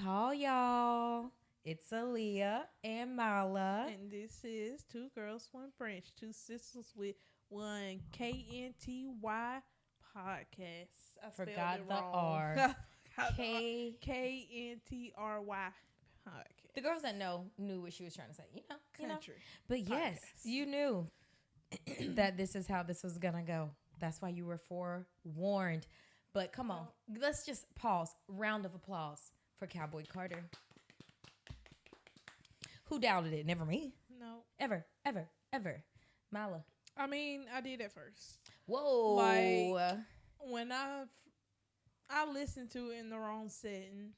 Call y'all. It's Aaliyah and Mala. And this is Two Girls, One Branch, Two Sisters with One KNTY podcast. I Forgot spelled it the wrong. R. KNTRY podcast. The girls that knew what she was trying to say. Country. But yes, podcast. you knew that this is how this was going to go. That's why you were forewarned. But come on, let's just pause. Round of applause for Cowboy Carter. Who doubted it? Never me. No. Ever. Mala. I mean, I did at first. Whoa. Like, when I listened to it in the wrong setting.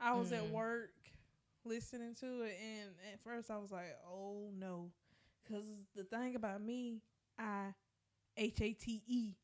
I was at work listening to it, and at first I was like, oh no. Because the thing about me, HATEKNTRY.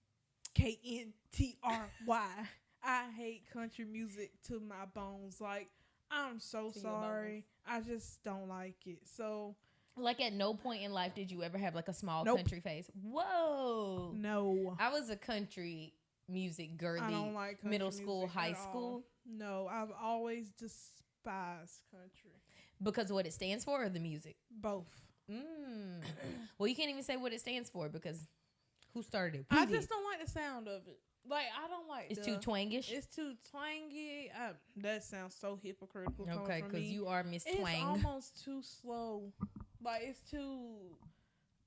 I hate country music to my bones. Like, I'm so sorry. I just don't like it. So, like, at no point in life did you ever have like a small Nope. country phase? Whoa. no. I was a country music girly. I don't like country middle school, music high at all. school. No, I've always despised country. Because of what it stands for or the music? Both. Well, you can't even say what it stands for because who started it? I just don't like the sound of it. Like, I don't like It's too twangish? It's too twangy. That sounds so hypocritical. Okay, because you are Miss It's Twang. almost too slow. Like, it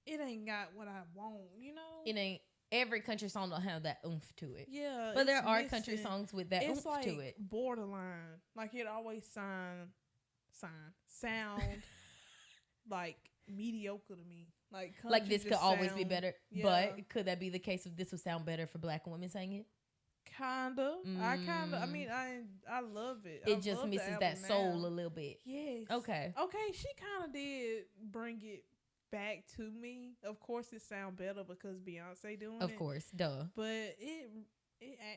ain't got what I want, you know? It ain't. Every country song don't have that oomph to it. Yeah. But there it's are missing. country songs with that It's oomph like to it. borderline. Like, it always sound like mediocre to me. Like This could always be better. Yeah. But could that be the case if this would sound better for black women singing it? Kinda. I mean, I love it. It just misses that soul a little bit. Yes. Okay. She kind of did bring it back to me. Of course, it sounds better because Beyonce doing it. Of course, duh. But it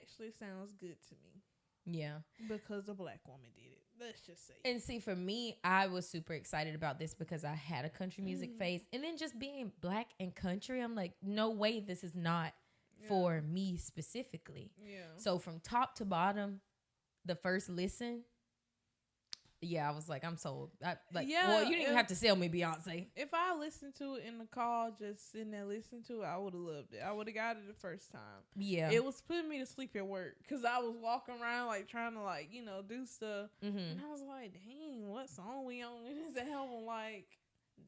actually sounds good to me. Yeah. Because a black woman did it. Let's just say. And see, for me, I was super excited about this because I had a country music phase. And then just being black and country, I'm like, no way this is not for me specifically. Yeah. So from top to bottom, the first listen, I was like, I'm sold. Well, you didn't even have to sell me Beyonce. If I listened to it in the car, just sitting there listening to it, I would have loved it. I would have got it the first time. Yeah. It was putting me to sleep at work because I was walking around like trying to do stuff. And I was like, dang, what song we on in this album? Like,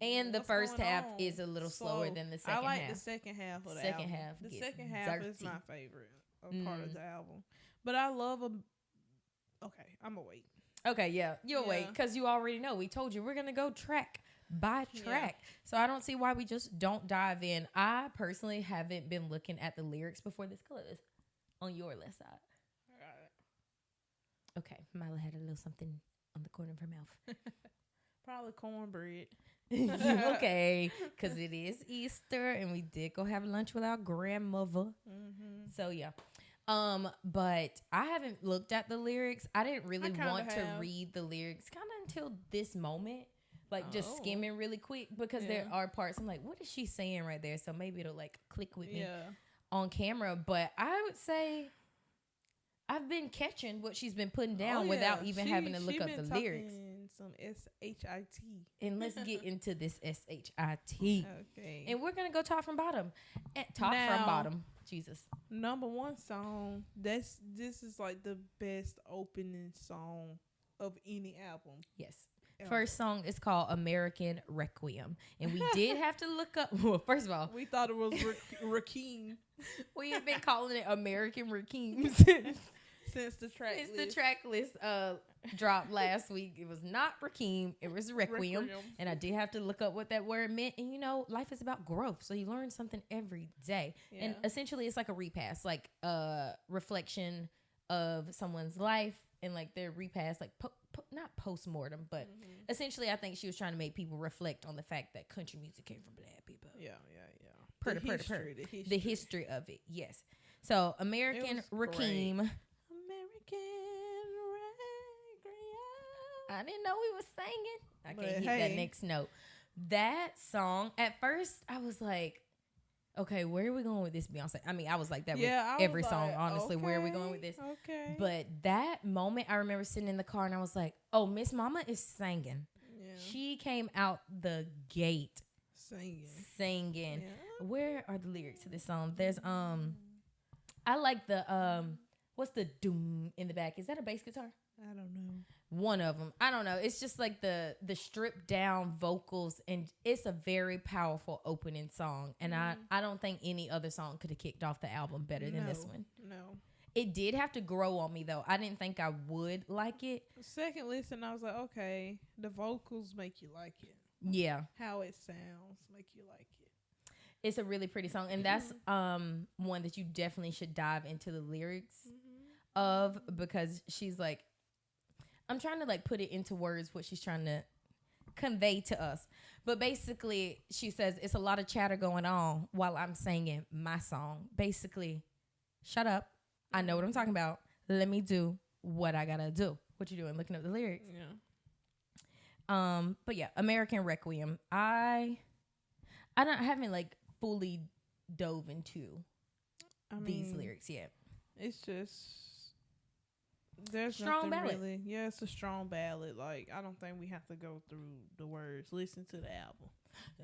and the first half on? is a little slower than the second half. I like the second half of the album. The second half is my favorite part of the album. But I love them. Okay, I'm going to wait. Okay, yeah. You'll wait because you already know. We told you we're going to go track by track. So I don't see why we just don't dive in. I personally haven't been looking at the lyrics before this close on your left side. All right. Okay, Mila had a little something on the corner of her mouth. Probably cornbread. Okay, because it is Easter and we did go have lunch with our grandmother. So yeah. But I haven't looked at the lyrics. I didn't really want to read the lyrics kind of until this moment, like just skimming really quick because there are parts I'm like, what is she saying right there? So maybe it'll like click with me on camera. But I would say I've been catching what she's been putting down without even having to look up the lyrics. Some SHIT. And let's get into this SHIT. Okay. And we're gonna go top from bottom. From bottom. Jesus. Number one song. This is like the best opening song of any album. Yes. First song is called American Requiem. And we did have to look up. Well, first of all, we thought it was Rakim. We have been calling it American Rakim since the track list. The track list dropped last week. It was not Rakim. It was Requiem. And I did have to look up what that word meant. And, life is about growth. So you learn something every day. Yeah. And essentially, it's like a repass, like a reflection of someone's life and like their repass, like not post-mortem, but essentially I think she was trying to make people reflect on the fact that country music came from black people. Yeah. The history of it, yes. So American Rakim. I didn't know we was singing. I can't hit that next note. That song, at first, I was like, okay, where are we going with this, Beyonce? I mean, I was like that with every song, honestly. Okay, where are we going with this? Okay. But that moment, I remember sitting in the car and I was like, oh, Miss Mama is singing. Yeah. She came out the gate singing. Yeah. Where are the lyrics to this song? There's I like the what's the doom in the back? Is that a bass guitar? I don't know. One of them. I don't know. It's just like the stripped down vocals, and it's a very powerful opening song. And I don't think any other song could have kicked off the album better than this one. No. It did have to grow on me, though. I didn't think I would like it. Second listen, I was like, okay, the vocals make you like it. Yeah. How it sounds make you like it. It's a really pretty song. And that's one that you definitely should dive into the lyrics of, because she's like, I'm trying to like put it into words what she's trying to convey to us. But basically, she says, it's a lot of chatter going on while I'm singing my song. Basically, shut up. I know what I'm talking about. Let me do what I gotta do. What you doing? Looking up the lyrics. Yeah. But yeah, American Requiem. I haven't like fully dove into these lyrics yet. It's just there's strong ballad. Really. Yeah, it's a strong ballad. Like, I don't think we have to go through the words. Listen to the album.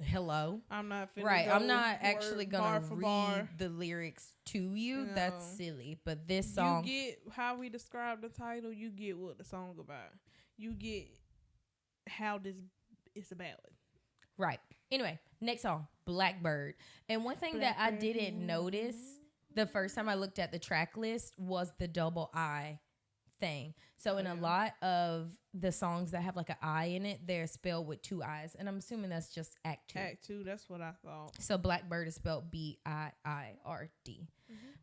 Hello. I'm not finna right. I'm not actually gonna read the lyrics to you. No. That's silly. But this song, you get how we describe the title. You get what the song about. You get how this is a ballad. Right. Anyway, next song, Blackbird. And one thing that I didn't notice the first time I looked at the track list was the double I thing. So in a lot of the songs that have like an I in it, they're spelled with two I's, and I'm assuming that's just Act 2. Act 2, that's what I thought. So Blackbird is spelled B-I-I-R-D.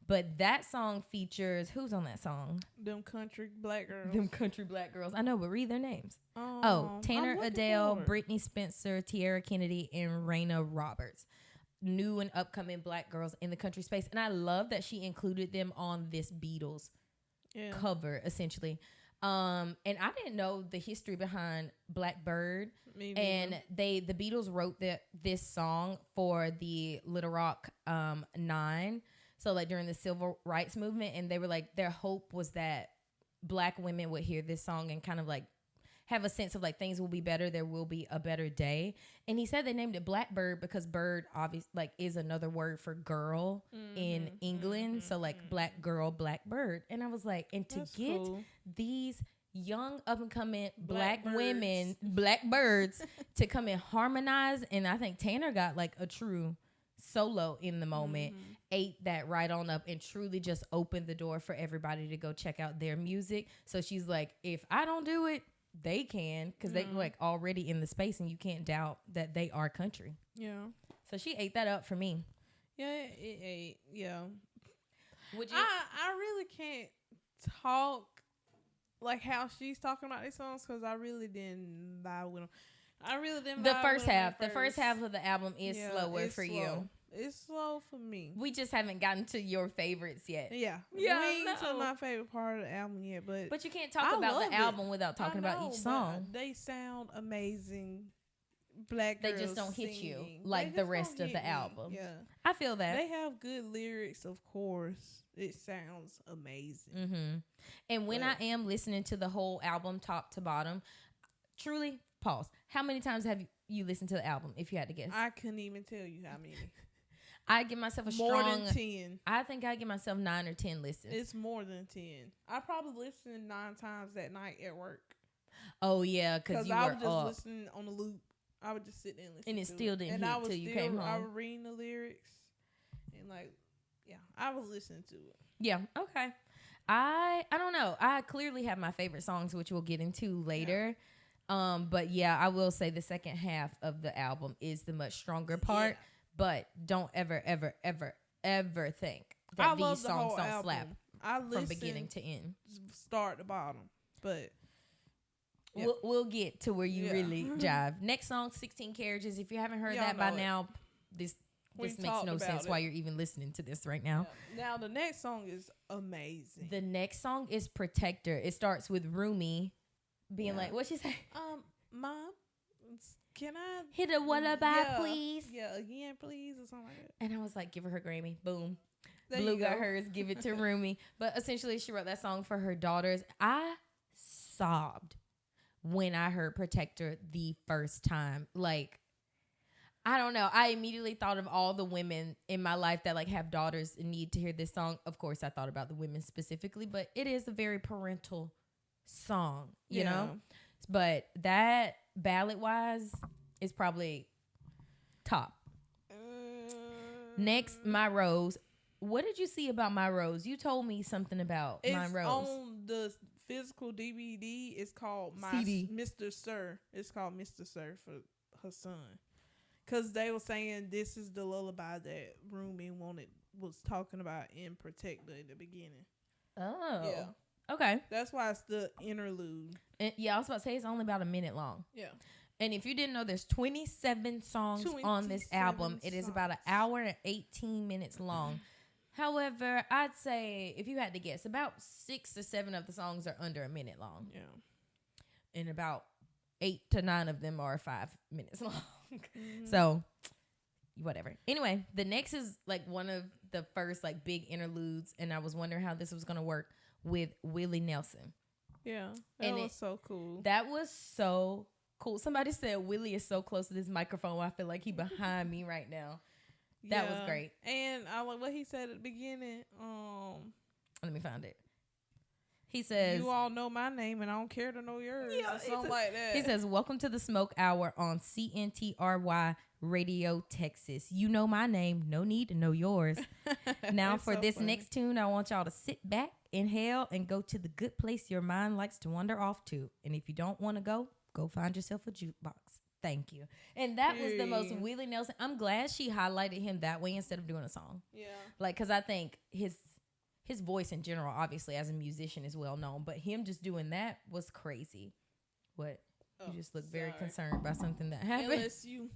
But that song features, who's on that song? Them country black girls. Them country black girls. I know, but read their names. Tanner Adele, Brittany Spencer, Tiara Kennedy, and Raina Roberts. New and upcoming black girls in the country space. And I love that she included them on this Beatles cover, essentially. And I didn't know the history behind Blackbird. And the Beatles wrote this song for the Little Rock 9. So like during the civil rights movement, and they were like, their hope was that black women would hear this song and kind of like have a sense of like things will be better. There will be a better day. And he said they named it Blackbird because bird obviously like is another word for girl in England. So like black girl, black bird. And I was like, and to get these young up and coming black women, black birds to come and harmonize. And I think Tanner got like a true solo in the moment, ate that right on up, and truly just opened the door for everybody to go check out their music. So she's like, if I don't do it, they can, because they like already in the space, and you can't doubt that they are country. Yeah. So she ate that up for me. Yeah, it ate. Yeah. Would you? I really can't talk like how she's talking about these songs because I really didn't vibe with them. I really didn't. The first half of the album is slower for you. It's slow for me. We just haven't gotten to your favorites yet. Yeah. We ain't to my favorite part of the album yet, but you can't talk about the album without talking about each song. They sound amazing. Black girls they just don't hit singing. You like the rest of the album. Yeah, I feel that they have good lyrics. Of course, it sounds amazing. And when I am listening to the whole album, top to bottom, truly pause. How many times have you listened to the album? If you had to guess, I couldn't even tell you how many. I give myself more than 10. I think I give myself 9 or 10 listens. It's more than 10. I probably listened 9 times that night at work. Oh yeah, because I was just listening on the loop. I would just sit there and listen. And it still didn't hit till you came home. I was reading the lyrics and I was listening to it. Yeah. Okay. I don't know. I clearly have my favorite songs, which we'll get into later. Yeah. But yeah, I will say the second half of the album is the much stronger part. Yeah. But don't ever, ever, ever, ever think that these songs don't slap from beginning to end, start to bottom. But yeah. We'll get to where you really jive. Next song, 16 Carriages. If you haven't heard that by now, this makes no sense why you're even listening to this right now. Yeah. Now the next song is amazing. The next song is Protector. It starts with Rumi being like, what'd she say? Mom, can I hit a what about, please? Yeah, again, please, or something like that. And I was like, give her her Grammy. Boom. There Blue got hers. Give it to Rumi. But essentially, she wrote that song for her daughters. I sobbed when I heard Protector the first time. Like, I don't know. I immediately thought of all the women in my life that like have daughters and need to hear this song. Of course, I thought about the women specifically, but it is a very parental song, you know? But that ballad wise is probably top. Next, My Rose. What did you see about My Rose? You told me something about My Rose. It's on the physical DVD. It's called CD. Mr. Sir. It's called Mr. Sir for her son. Because they were saying this is the lullaby that Rumi was talking about in Protector in the beginning. Oh. Yeah. Okay. That's why it's the interlude. And yeah, I was about to say it's only about a minute long. Yeah. And if you didn't know, there's 27 songs on this album. It is about an hour and 18 minutes long. However, I'd say, if you had to guess, about 6 or 7 of the songs are under a minute long. Yeah. And about 8 to 9 of them are 5 minutes long. So, whatever. Anyway, the next is like one of the first like big interludes. And I was wondering how this was going to work with Willie Nelson. Yeah. That was so cool. That was so cool. Somebody said Willie is so close to this microphone. I feel like he behind me right now. That was great. And I like what he said at the beginning. Let me find it. He says, "You all know my name, and I don't care to know yours." Yeah, or something like that. He says, "Welcome to the Smoke Hour on CNTRY Radio, Texas. You know my name. No need to know yours." Now, for so this funny. Next tune, I want y'all to sit back, inhale, and go to the good place your mind likes to wander off to. And if you don't want to go find yourself a jukebox. Thank you. And that was the most Willie Nelson. I'm glad she highlighted him that way instead of doing a song. Yeah. Like, because I think his voice in general, obviously, as a musician is well known. But him just doing that was crazy. What? You just look very concerned by something that happened. LSU.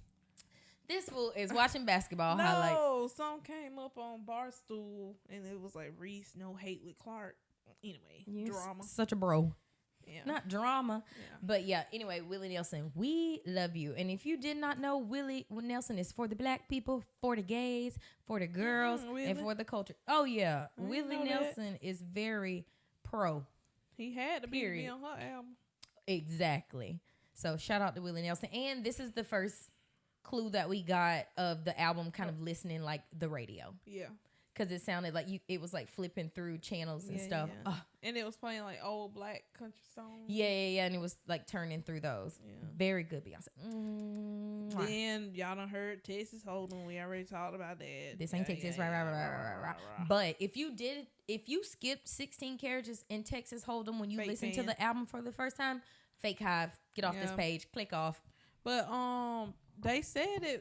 This fool is watching basketball highlights. No, some came up on Barstool, and it was like, Reese, no hate with Clark. Anyway, drama. Such a bro. Yeah. Not drama. Yeah. But yeah, anyway, Willie Nelson, we love you. And if you did not know, Willie Nelson is for the black people, for the gays, for the girls, and for the culture. Oh, yeah. Willie Nelson is very pro. He had to be on her album. Exactly. So shout out to Willie Nelson. And this is the first clue that we got of the album kind of listening like the radio. Yeah. Because it sounded like it was like flipping through channels and stuff. Yeah. And it was playing like old black country songs. Yeah. And it was like turning through those. Yeah. Very good, Beyonce. Then y'all done heard Texas Hold'em. We already talked about that. This ain't Texas. Right. But if you skipped 16 carriages in Texas Hold'em when you listened to the album for the first time, fake hive. Get off this page. Click off. But they said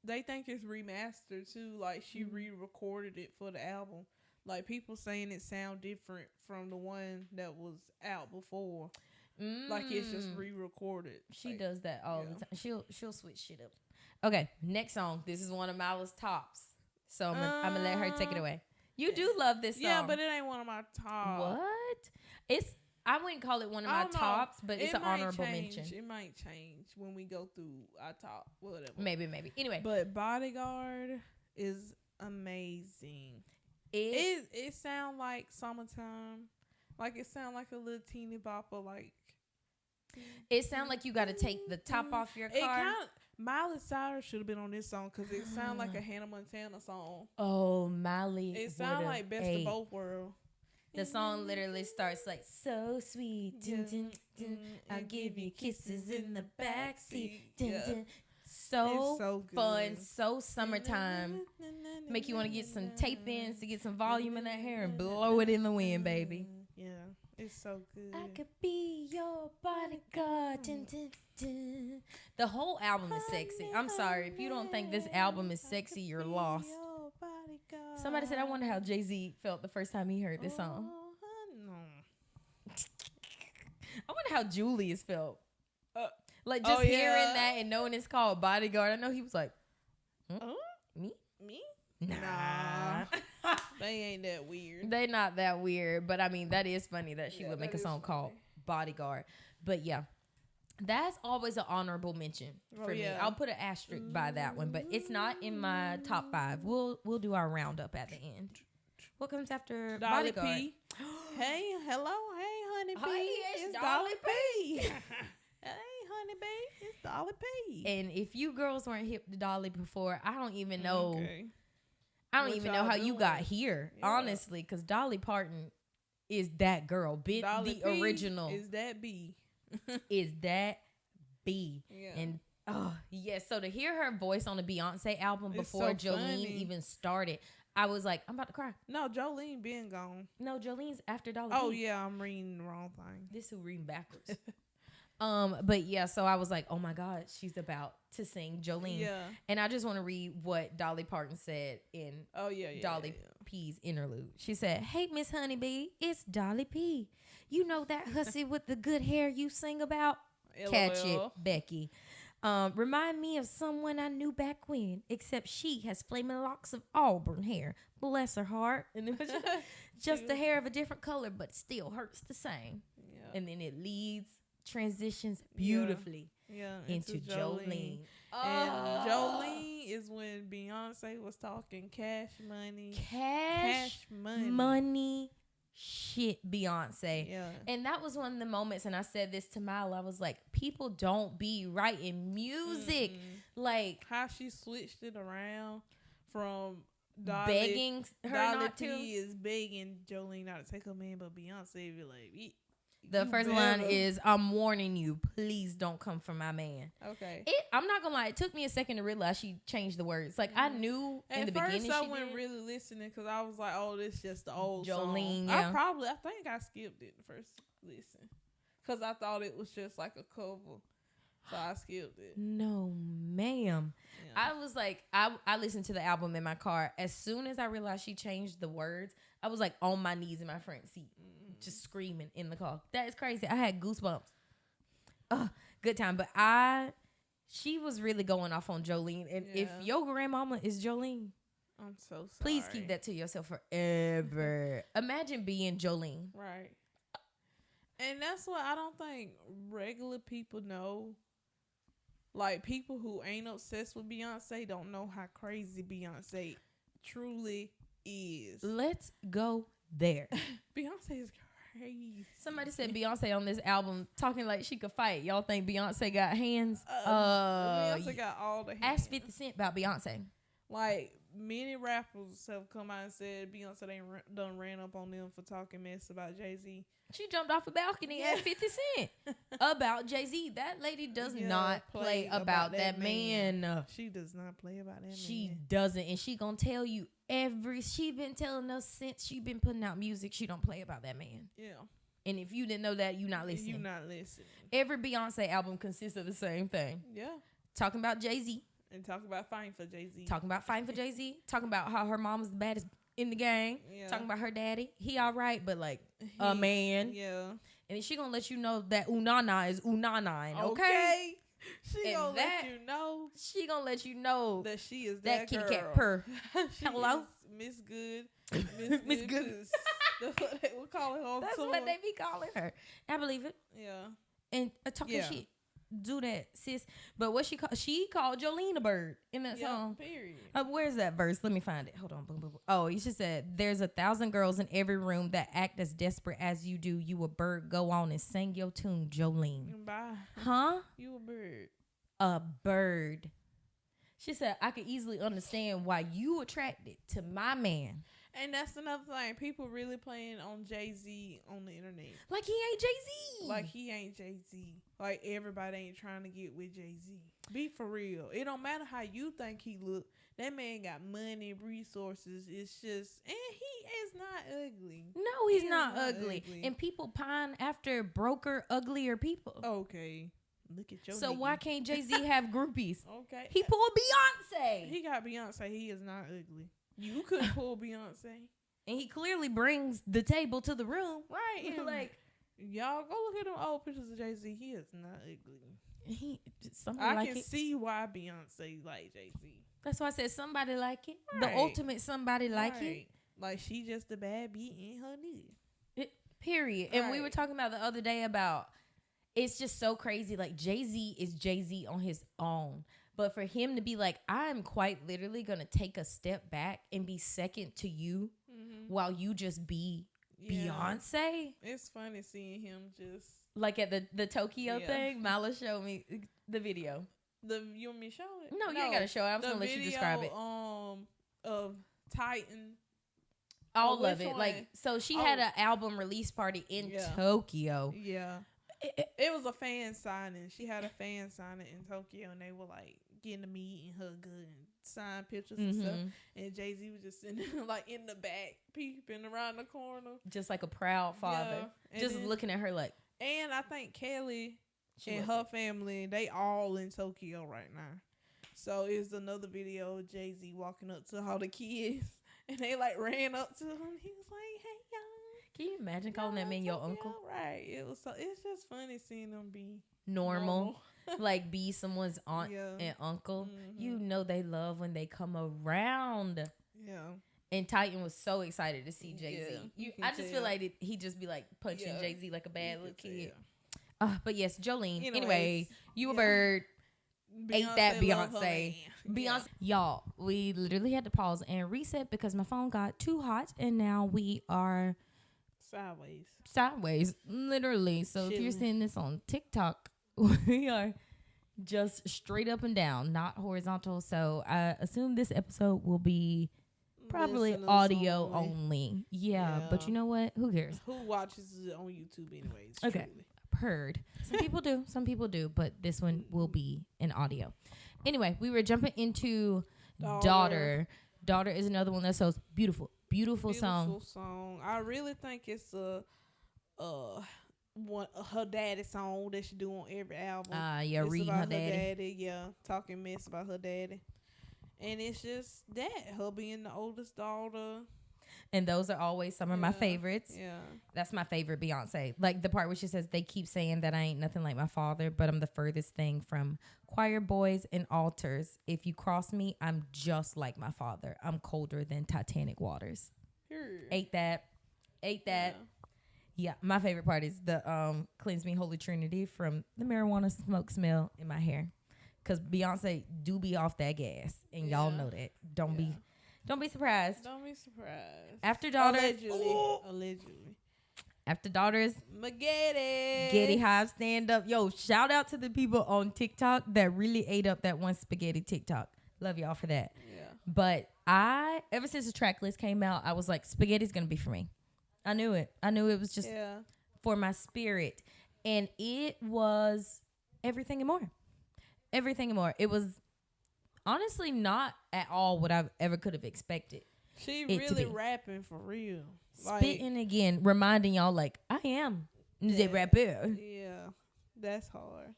they think it's remastered too. Like she re-recorded it for the album. Like people saying it sound different from the one that was out before. Like it's just re-recorded. She does that all the time. She'll switch shit up. Okay, next song. This is one of Miley's tops. So I'm gonna let her take it away. You do love this song. Yeah, but it ain't one of my tops. What? I wouldn't call it one of my tops, but it's an honorable mention. It might change when we go through our top, whatever. Maybe. Anyway. But Bodyguard is amazing. It sounds like summertime. Like it sounds like a little teeny bopper. Like it sounds like you got to take the top off your car. Miley Cyrus should have been on this song because it sounds like a Hannah Montana song. Oh, Miley. It sounds like Best of Both Worlds. The song literally starts like, so sweet, dun, dun, dun, I'll give you kisses in the backseat. Dun, dun. So fun, so summertime. Make you want to get some tape ins to get some volume in that hair and blow it in the wind, baby. Yeah, it's so good. I could be your bodyguard. Dun, dun, dun. The whole album is sexy. I'm sorry. If you don't think this album is sexy, you're lost. Somebody said, I wonder how Jay-Z felt the first time he heard this song. I wonder how Julius felt. Like just hearing that and knowing it's called Bodyguard. I know he was like, Me? Nah. They ain't that weird. They not that weird. But I mean, that is funny that she would make a song called Bodyguard. But yeah. That's always an honorable mention for me. I'll put an asterisk by that one, but it's not in my top 5. We'll do our roundup at the end. What comes after Dolly Bodyguard? P. Hey, hello, hey, honey P. Hey, it's Dolly P. Hey, honey P. It's Dolly P. And if you girls weren't hip to Dolly before, I don't even know. Okay. I don't even know how you got here, honestly, because Dolly Parton is that girl. Dolly the P original is that B. is that B. Yeah. And yes, so to hear her voice on the Beyonce album before Jolene even started, I was like, I'm about to cry. No, Jolene been gone. No, Jolene's after Dolly Oh, P. yeah, I'm reading the wrong thing. This is reading backwards. But yeah, so I was like, oh my God, she's about to sing Jolene. Yeah. And I just want to read what Dolly Parton said in Dolly P's interlude. She said, "Hey, Miss Honeybee, it's Dolly P. You know that hussy with the good hair you sing about? Catch it, Becky. Remind me of someone I knew back when, except she has flaming locks of auburn hair. Bless her heart." And it was just the hair of a different color, but still hurts the same. Yeah. And then it transitions beautifully into Jolene. And Jolene is when Beyonce was talking cash money. Shit, Beyonce. Yeah. And that was one of the moments, and I said this to Milo, I was like, people don't be writing music. Like how she switched it around from begging her Dolly not P to. is begging Jolene not to take her man, but Beyonce be like, the first line is, "I'm warning you, please don't come for my man." Okay. I'm not gonna lie, it took me a second to realize she changed the words. Like I knew in the beginning. At first, I wasn't really listening because I was like, "Oh, this is just the old Jolene." song. Yeah. I think I skipped it the first listen because I thought it was just like a cover, so I skipped it. No, ma'am. Yeah. I was like, I listened to the album in my car. As soon as I realized she changed the words, I was like on my knees in my front seat. Just screaming in the car. That is crazy. I had goosebumps. Good time. But she was really going off on Jolene. And if your grandmama is Jolene, I'm so sorry. Please keep that to yourself forever. Imagine being Jolene. Right. And that's what I don't think regular people know. Like, people who ain't obsessed with Beyonce don't know how crazy Beyonce truly is. Let's go there. Beyonce is crazy. Somebody said Beyonce on this album talking like she could fight. Y'all think Beyonce got hands? Beyonce got all the hands. Ask 50 Cent about Beyonce. Like, many rappers have come out and said Beyonce done ran up on them for talking mess about Jay-Z. She jumped off a balcony at 50 Cent about Jay-Z. That lady does not play about that man. She does not play about that man. She doesn't. And she gonna tell you she been telling us since she been putting out music, she don't play about that man. Yeah. And if you didn't know that, you not listening. You not listening. Every Beyonce album consists of the same thing. Yeah. Talking about Jay-Z. And talking about fighting for Jay-Z. Talking about fighting for Jay-Z. Talking about how her mom was the baddest in the gang. Yeah. Talking about her daddy. He all right, but like a man. Yeah. And she gonna let you know that Unana is Unana. Okay? She gonna let you know. She gonna let you know that she is that kitty girl. Cat purr. Hello? Miss Good. Miss Good. That's what they would call her on That's tour. what they be calling her. I believe it. Yeah. And talking shit. Do that, sis. But what she called Jolene a bird in that song. Period. Where's that verse? Let me find it. Hold on. Boom, boom, boom. Oh, you should said, "There's 1,000 girls in every room that act as desperate as you do. You a bird. Go on and sing your tune, Jolene." Bye. Huh? You a bird. A bird. She said, "I could easily understand why you attracted to my man." And that's another thing. People really playing on Jay-Z on the internet. Like he ain't Jay-Z. Like he ain't Jay-Z. Like everybody ain't trying to get with Jay-Z. Be for real. It don't matter how you think he look. That man got money, resources. It's just, and he is not ugly. No, he's not ugly. And people pine after broker, uglier people. Okay. Look at your So nigga. why can't Jay-Z have groupies? Okay. He pulled Beyonce. He got Beyonce. He is not ugly. You couldn't pull Beyonce. And he clearly brings the table to the room. Right. Like, y'all go look at them old pictures of Jay-Z. He is not ugly. I can see why Beyonce like Jay-Z. That's why I said somebody like it. Right. The ultimate somebody like it. Like she just a bad beat in her nigga. Period. And we were talking about the other day about it's just so crazy. Like Jay-Z is Jay-Z on his own. But for him to be like, I'm quite literally going to take a step back and be second to you while you just be Beyonce. It's funny seeing him just. Like at the Tokyo thing, Mala showed me the video. You want me to show it? No, you ain't got to show it. I'm just going to let you describe it. Of Titan. All of it. One? Like, so she had an album release party in Tokyo. Yeah. It was a fan signing. She had a fan signing in Tokyo, and they were like getting to meet and hug and sign pictures and stuff. And Jay-Z was just sitting like in the back, peeping around the corner, just like a proud father, just then, looking at her like. And I think Kelly and her family, they all in Tokyo right now. So it's another video of Jay-Z walking up to all the kids, and they like ran up to him. He was like, "Hey, y'all." Can you imagine calling that man your uncle? Right. It's just funny seeing them be normal. Like be someone's aunt and uncle. You know they love when they come around. Yeah. And Titan was so excited to see Jay-Z. I just feel like he just be like punching Jay-Z like a bad little kid. But yes, Jolene. Anyway, you a bird. Ate that Beyonce. Beyonce. Y'all, we literally had to pause and reset because my phone got too hot and now we are sideways, literally. So if you're seeing this on TikTok, we are just straight up and down, not horizontal. So I assume this episode will be probably audio only. Yeah, but you know what? Who cares? Who watches it on YouTube anyways? Okay. Truly. Heard. Some people do, but this one will be in audio. Anyway, we were jumping into Daughter. Daughter is another one that's so beautiful song. I really think it's her daddy's song that she do on every album. It's reading her daddy. Talking mess about her daddy. And it's just that, her being the oldest daughter. And those are always some of my favorites. Yeah. That's my favorite Beyonce. Like the part where she says, they keep saying that I ain't nothing like my father, but I'm the furthest thing from choir boys and altars. If you cross me, I'm just like my father. I'm colder than Titanic waters. Ate that. Yeah. My favorite part is the cleanse me holy trinity from the marijuana smoke smell in my hair. Because Beyonce do be off that gas. And y'all know that. Don't be surprised. After Daughters. Allegedly. After Daughters. Getty Hive stand up. Yo, shout out to the people on TikTok that really ate up that one spaghetti TikTok. Love y'all for that. Yeah. But ever since the track list came out, I was like, spaghetti's going to be for me. I knew it. It was just for my spirit. And it was everything and more. It was honestly not at all what I ever could have expected. She really rapping for real. Spitting again, reminding y'all like, I am the rapper. Yeah, that's hard.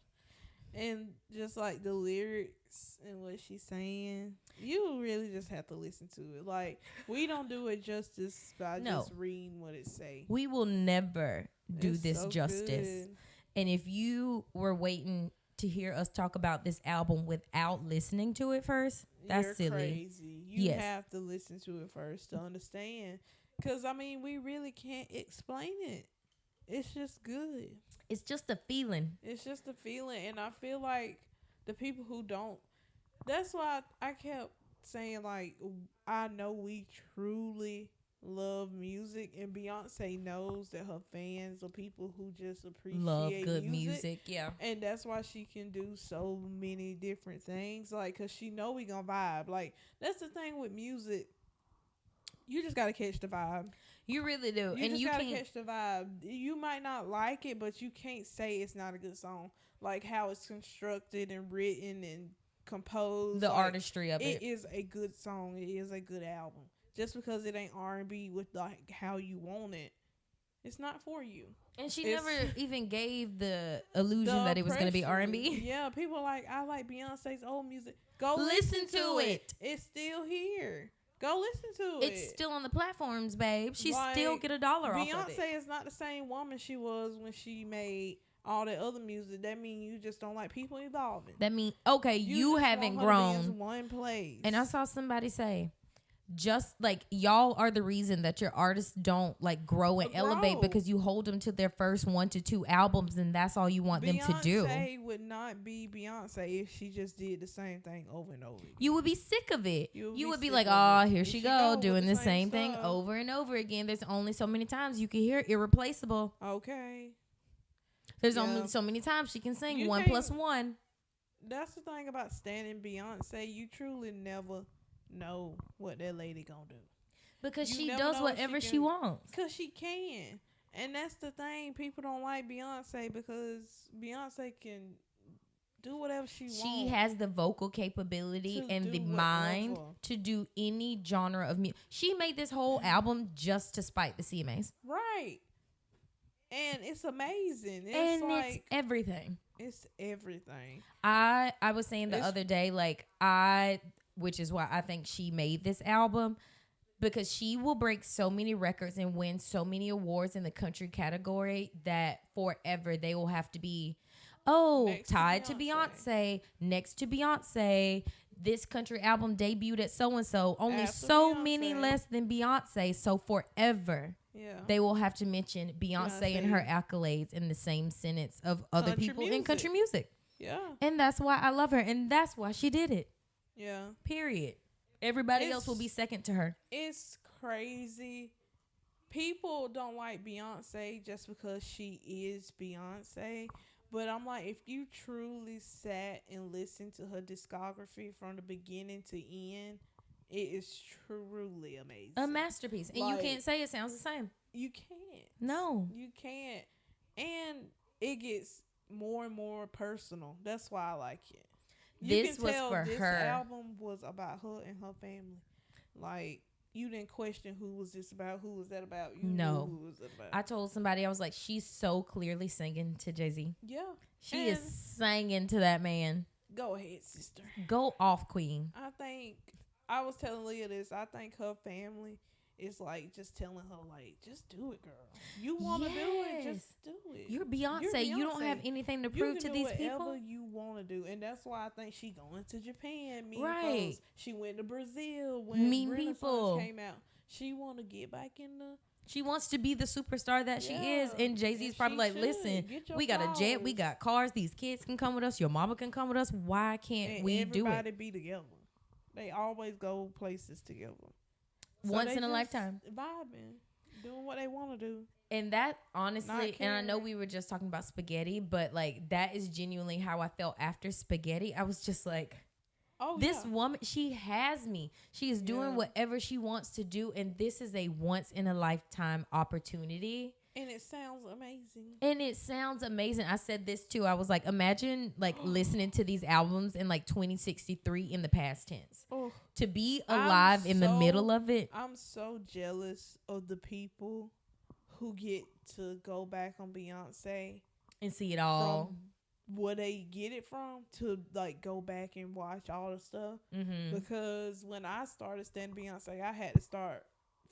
And just like the lyrics and what she's saying, you really just have to listen to it. Like, we don't do it justice by just reading what it say. We will never do this justice. Good. And if you were waiting to hear us talk about this album without listening to it first, that's silly. Crazy. You have to listen to it first to understand. Because, we really can't explain it. It's just good. It's just a feeling. And I feel like the people who don't, that's why I kept saying, like, I know we truly love music, and Beyonce knows that her fans are people who just appreciate love good music. Yeah, and that's why she can do so many different things, like, because she know we gonna vibe. Like, that's the thing with music, you just gotta catch the vibe. You really do. You just gotta catch the vibe. You might not like it, but you can't say it's not a good song. Like how it's constructed and written and composed, the artistry of it. It is a good song. It is a good album. Just because it ain't R&B with like how you want it, it's not for you. And she never even gave the illusion that it was going to be R&B. Yeah, people are like, I like Beyonce's old music. Go listen to it. It's still here. Go listen to it. It's still on the platforms, babe. She still get $1 off of it. Beyonce is not the same woman she was when she made all that other music. That means you just don't like people evolving. That means, okay, you haven't grown. One place. And I saw somebody say, just like y'all are the reason that your artists don't like grow and elevate, because you hold them to their first 1 to 2 albums and that's all you want them to do. Beyonce would not be Beyonce if she just did the same thing over and over again. You would be sick of it. You would be like, here she go doing the same thing over and over again. There's only so many times you can hear irreplaceable. Okay. There's only so many times she can sing 1 + 1. That's the thing about standing Beyonce. You truly never know what that lady gonna do, because she does whatever she wants, because she can. And that's the thing, people don't like Beyonce because Beyonce can do whatever she wants. She has the vocal capability and the mind to do any genre of music. She made this whole album just to spite the CMAs, right? And it's amazing. It's everything. It's everything. I was saying the other day, like which is why I think she made this album, because she will break so many records and win so many awards in the country category that forever they will have to be, tied to Beyonce, next to Beyonce. This country album debuted at so-and-so, only so many less than Beyonce. So forever, they will have to mention Beyonce and her accolades in the same sentence of other people in country music. Yeah. And that's why I love her. And that's why she did it. Yeah. Period. Everybody else will be second to her. It's crazy. People don't like Beyonce just because she is Beyonce. But I'm like, if you truly sat and listened to her discography from the beginning to end, it is truly amazing. A masterpiece. And you can't say it sounds the same. You can't. No. You can't. And it gets more and more personal. That's why I like it. This was for her. This album was about her and her family. Like, you didn't question who was this about, who was that about. You knew who was it about. I told somebody, I was like, she's so clearly singing to Jay-Z. Yeah. She is singing to that man. Go ahead, sister. Go off, queen. I was telling Leah this. I think her family is like just telling her, like, just do it, girl. You want to do it, just do it. You're Beyonce. You don't have anything to prove to these people. You can do whatever you want to do. And that's why I think she going to Japan. Right. She went to Brazil when Renaissance came out. She want to get back in the... She wants to be the superstar that she is. And Jay-Z's probably like, listen, we got a jet, we got cars, these kids can come with us, your mama can come with us. Why can't we do it? Everybody be together. They always go places together. Once in a lifetime. Vibing, doing what they want to do. And that, honestly, and I know we were just talking about spaghetti, but like that is genuinely how I felt after spaghetti. I was just like, this woman, she has me. She is doing whatever she wants to do. And this is a once in a lifetime opportunity. And it sounds amazing. I said this too. I was like, imagine like listening to these albums in like 2063 in the past tense. Oh, to be alive in the middle of it. I'm so jealous of the people who get to go back on Beyonce and see it all. From where they get it from to like go back and watch all the stuff. Mm-hmm. Because when I started studying Beyonce, I had to start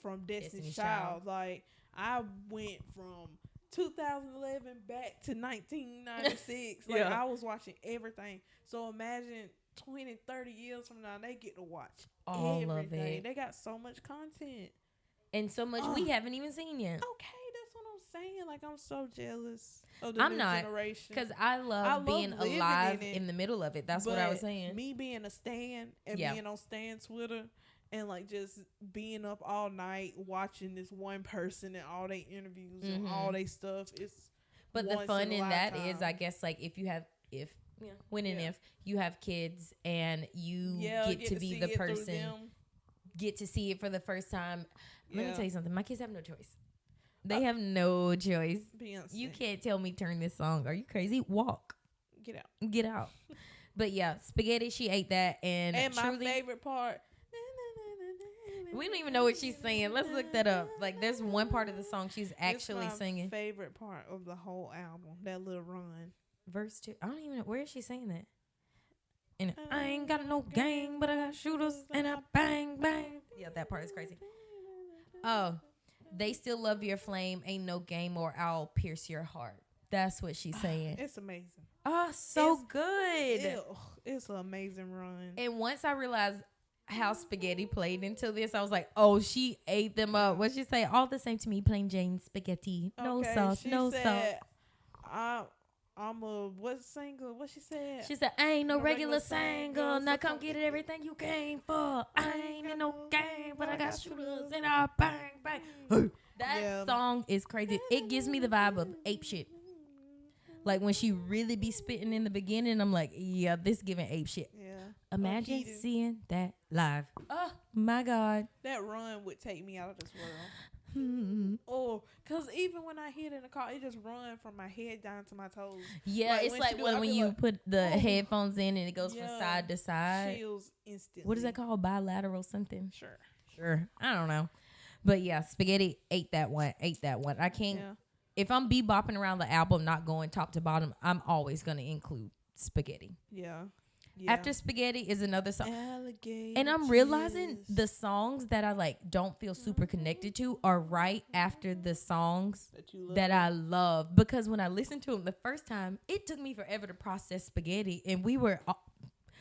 from Destiny's Child. Like, I went from 2011 back to 1996. Like, I was watching everything. So imagine 20, 30 years from now, they get to watch all everything. Of it. They got so much content. And so much we haven't even seen yet. Okay, that's what I'm saying. Like, I'm so jealous of the new generation. Because I love being alive in the middle of it. That's what I was saying. Me being a stan and being on Stan Twitter and like just being up all night watching this one person and all their interviews and all their stuff. But the fun in that is, I guess, like if you have if you have kids and you get to be the person, get to see it for the first time. Let me tell you something. My kids have no choice. They have no choice. Beyonce. You can't tell me turn this song. Are you crazy? Walk. Get out. But yeah, spaghetti, she ate that. And my favorite part. We don't even know what she's saying. Let's look that up. Like, there's one part of the song she's actually singing. It's my favorite part of the whole album. That little run. Verse 2. I don't even know. Where is she saying that? And I ain't got no gang, but I got shooters and I bang, bang. Yeah, that part is crazy. Oh, they still love your flame. Ain't no game or I'll pierce your heart. That's what she's saying. It's amazing. Oh, so good. It's an amazing run. And once I realized how spaghetti played into this, I was like, oh, she ate them up. What'd she say? All the same to me, plain Jane spaghetti. No sauce, no salt. I'm a what single? What she said? She said, I ain't no regular single. Now come get it, everything you came for. I ain't in no game, but I got shooters and I bang, bang. That song is crazy. It gives me the vibe of ape shit. Like when she really be spitting in the beginning, I'm like, yeah, this giving ape shit. Yeah. Imagine seeing that live. Oh my God. That run would take me out of this world. Oh, because even when I hear it in the car, it just run from my head down to my toes. Yeah, like, it's like when you put the headphones in and it goes from side to side. Chills instantly. What is that called? Bilateral something? Sure. I don't know. But yeah, spaghetti ate that one. I can't. Yeah. If I'm bebopping around the album, not going top to bottom, I'm always going to include spaghetti. Yeah. After spaghetti is another song. And I'm realizing the songs that I like don't feel super connected to are right after the songs that I love. Because when I listened to them the first time, it took me forever to process spaghetti. And we were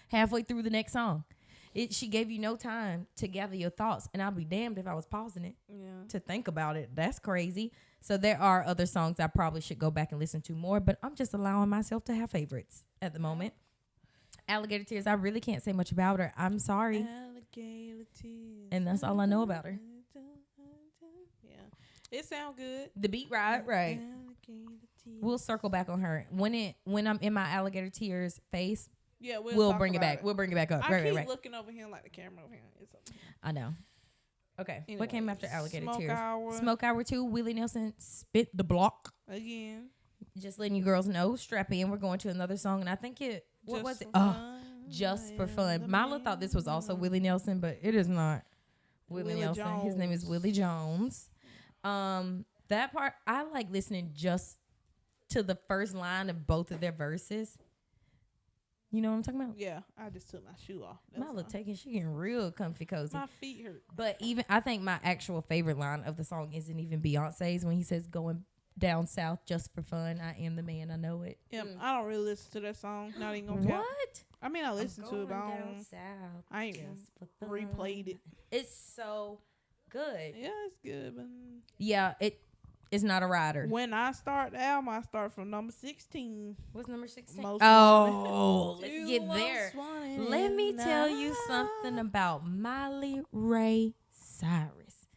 halfway through the next song. She gave you no time to gather your thoughts. And I'll be damned if I was pausing it to think about it. That's crazy. So there are other songs I probably should go back and listen to more. But I'm just allowing myself to have favorites at the moment. Alligator Tears, I really can't say much about her. I'm sorry. Alligator Tears. And that's all I know about her. Yeah. It sounds good. The beat right. We'll circle back on her. When I'm in my Alligator Tears face, we'll bring it back. We'll bring it back up. I keep looking over here like the camera over here. It's over here. I know. Okay. Anyway, what came after Alligator Tears? Hour. Smoke Hour 2. Willie Nelson spit the block. Again. Just letting you girls know. Strap in. We're going to another song. And I think what was it? Just for fun. Milo thought this was also Willie Nelson, but it is not Willie Nelson. Jones. His name is Willie Jones. That part, I like listening just to the first line of both of their verses. You know what I'm talking about? Yeah, I just took my shoe off. Milo she getting real comfy cozy. My feet hurt. But I think my actual favorite line of the song isn't even Beyonce's when he says going down south just for fun. I am the man. I know it. Yeah, I don't really listen to that song. Not even gonna count. What? I mean, I listen to it, but I ain't replayed it. It's so good. Yeah, it's good. But yeah, it's not a rider. When I start the album, I start from number 16. What's number 16? Let's get there. Let me tell you something about Miley Ray Cyrus.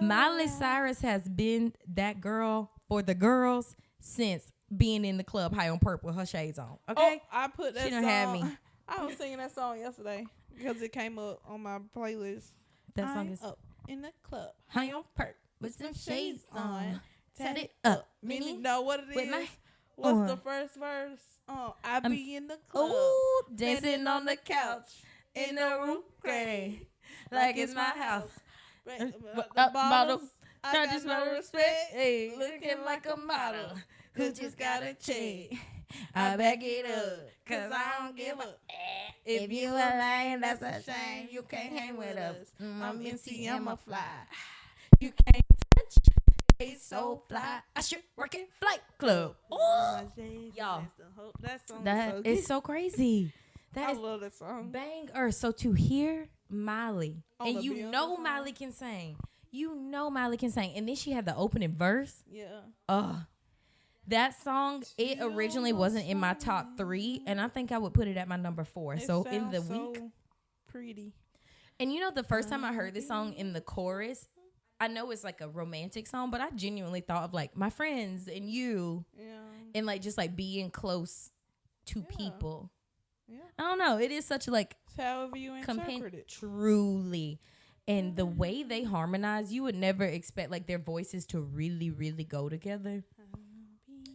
Miley Cyrus has been that girl for the girls since being in the club high on purple with her shades on. Okay? I put that song. She done had me. I was singing that song yesterday because it came up on my playlist. That song is up in the club high on purple with some shades on. Tat it up. Meaning know what it is. What's the first verse? I be in the club. Dancing on the couch in the roof gray. Like it's my house. The bottles, I got just no respect. Hey, looking like a model who just got a check. I back it up, cause I don't give up. If you a lame, that's a shame. You can't hang with us. I'm MC, I'm a fly. You can't touch. It's so fly. I should work at Flight Club. Y'all, that song is so crazy. I love that song. Banger. So to hear Miley, and you know Miley can sing. And then she had the opening verse. Yeah. That song, it originally wasn't in my top 3, and I think I would put it at my number 4. So in the week. Pretty. And you know, the first time I heard this song in the chorus, I know it's like a romantic song, but I genuinely thought of like my friends and you. Yeah. And like just like being close to people. Yeah. I don't know. It is such like however you interpret it. Truly. And the way they harmonize, you would never expect like their voices to really, really go together.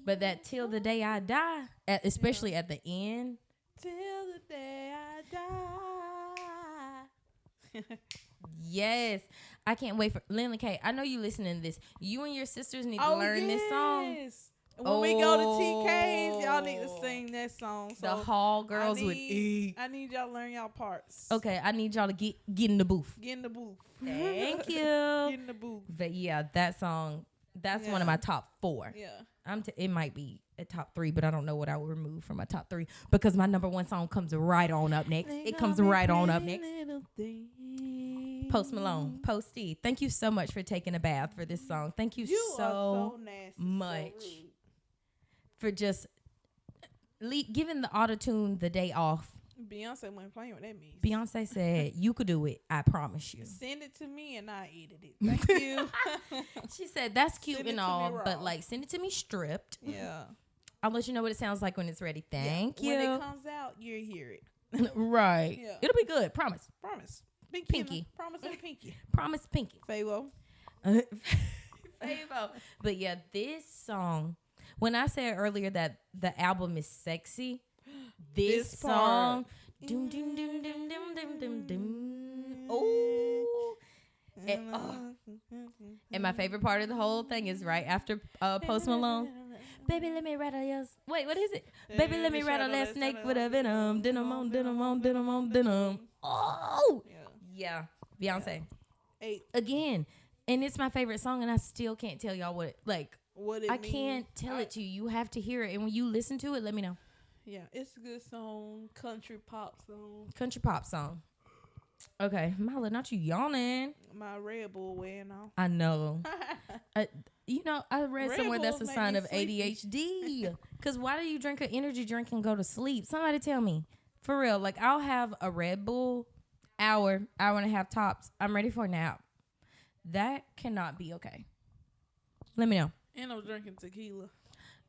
But that till the day I die, especially at the end. Till the day I die. Yes. I can't wait for Lindley K. I know you listening to this. You and your sisters need to learn this song. When we go to TK's, y'all need to sing that song. So the hall girls would eat. I need y'all to learn y'all parts. Okay, I need y'all to get in the booth. Get in the booth. Thank you. Get in the booth. But yeah, that song, that's one of my top 4. Yeah. It might be at top 3, but I don't know what I would remove from my top 3 because my number 1 song comes right on up next. It comes right on up next. Post Malone, Posty. Thank you so much for taking a bath for this song. Thank you so nasty, much for just giving the auto-tune the day off. Beyonce wasn't playing with that mess. Beyonce said, you could do it. I promise you. Send it to me and I edit it. Thank you. She said, that's cute and all, but like send it to me stripped. Yeah. I'll let you know what it sounds like when it's ready. Thank you. When it comes out, you'll hear it. Right. Yeah. It'll be good. Promise. Promise. Pinky. Promise and pinky. Promise pinky. Favo. Favo. But yeah, this song, when I said earlier that the album is sexy, this song, doom doom doom doom doom doom doom doom. Oh. And my favorite part of the whole thing is right after Post Malone. Baby, let me rattle your... Wait, what is it? Baby, let me rattle that snake with a venom. Denim on denim on denim on denim. Oh! Yeah. Beyonce. 8. Again. And it's my favorite song, and I still can't tell y'all what it means. Can't tell it to you. You have to hear it. And when you listen to it, let me know. Yeah, it's a good song. Country pop song. Okay, Mila, not you yawning. My Red Bull wearing off. I know. I read somewhere that's a sign of ADHD. Because why do you drink an energy drink and go to sleep? Somebody tell me. For real. Like, I'll have a Red Bull hour and a half tops. I'm ready for a nap. That cannot be okay. Let me know. And I'm drinking tequila.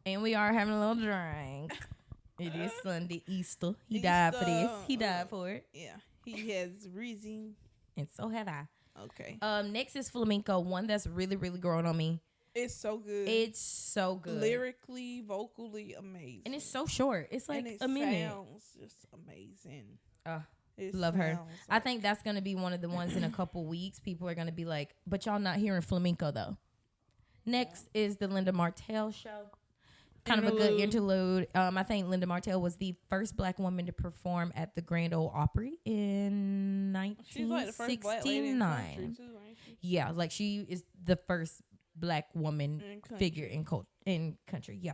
And we are having a little drink. It is Sunday, Easter. He died for this. He died for it. Yeah. He has risen. And so have I. Okay. Next is Flamenco, one that's really, really growing on me. It's so good. It's so good. Lyrically, vocally, amazing. And it's so short. It's like a minute. It sounds just amazing. Love her. I think that's going to be one of the ones in a couple weeks. People are going to be like, but y'all not hearing flamenco, though. Next is the Linda Martell show. Kind of a good interlude. I think Linda Martell was the first black woman to perform at the Grand Ole Opry in 1969. She's like the first black lady in country too, ain't she? Yeah, like she is the first black woman figure in country. Yeah.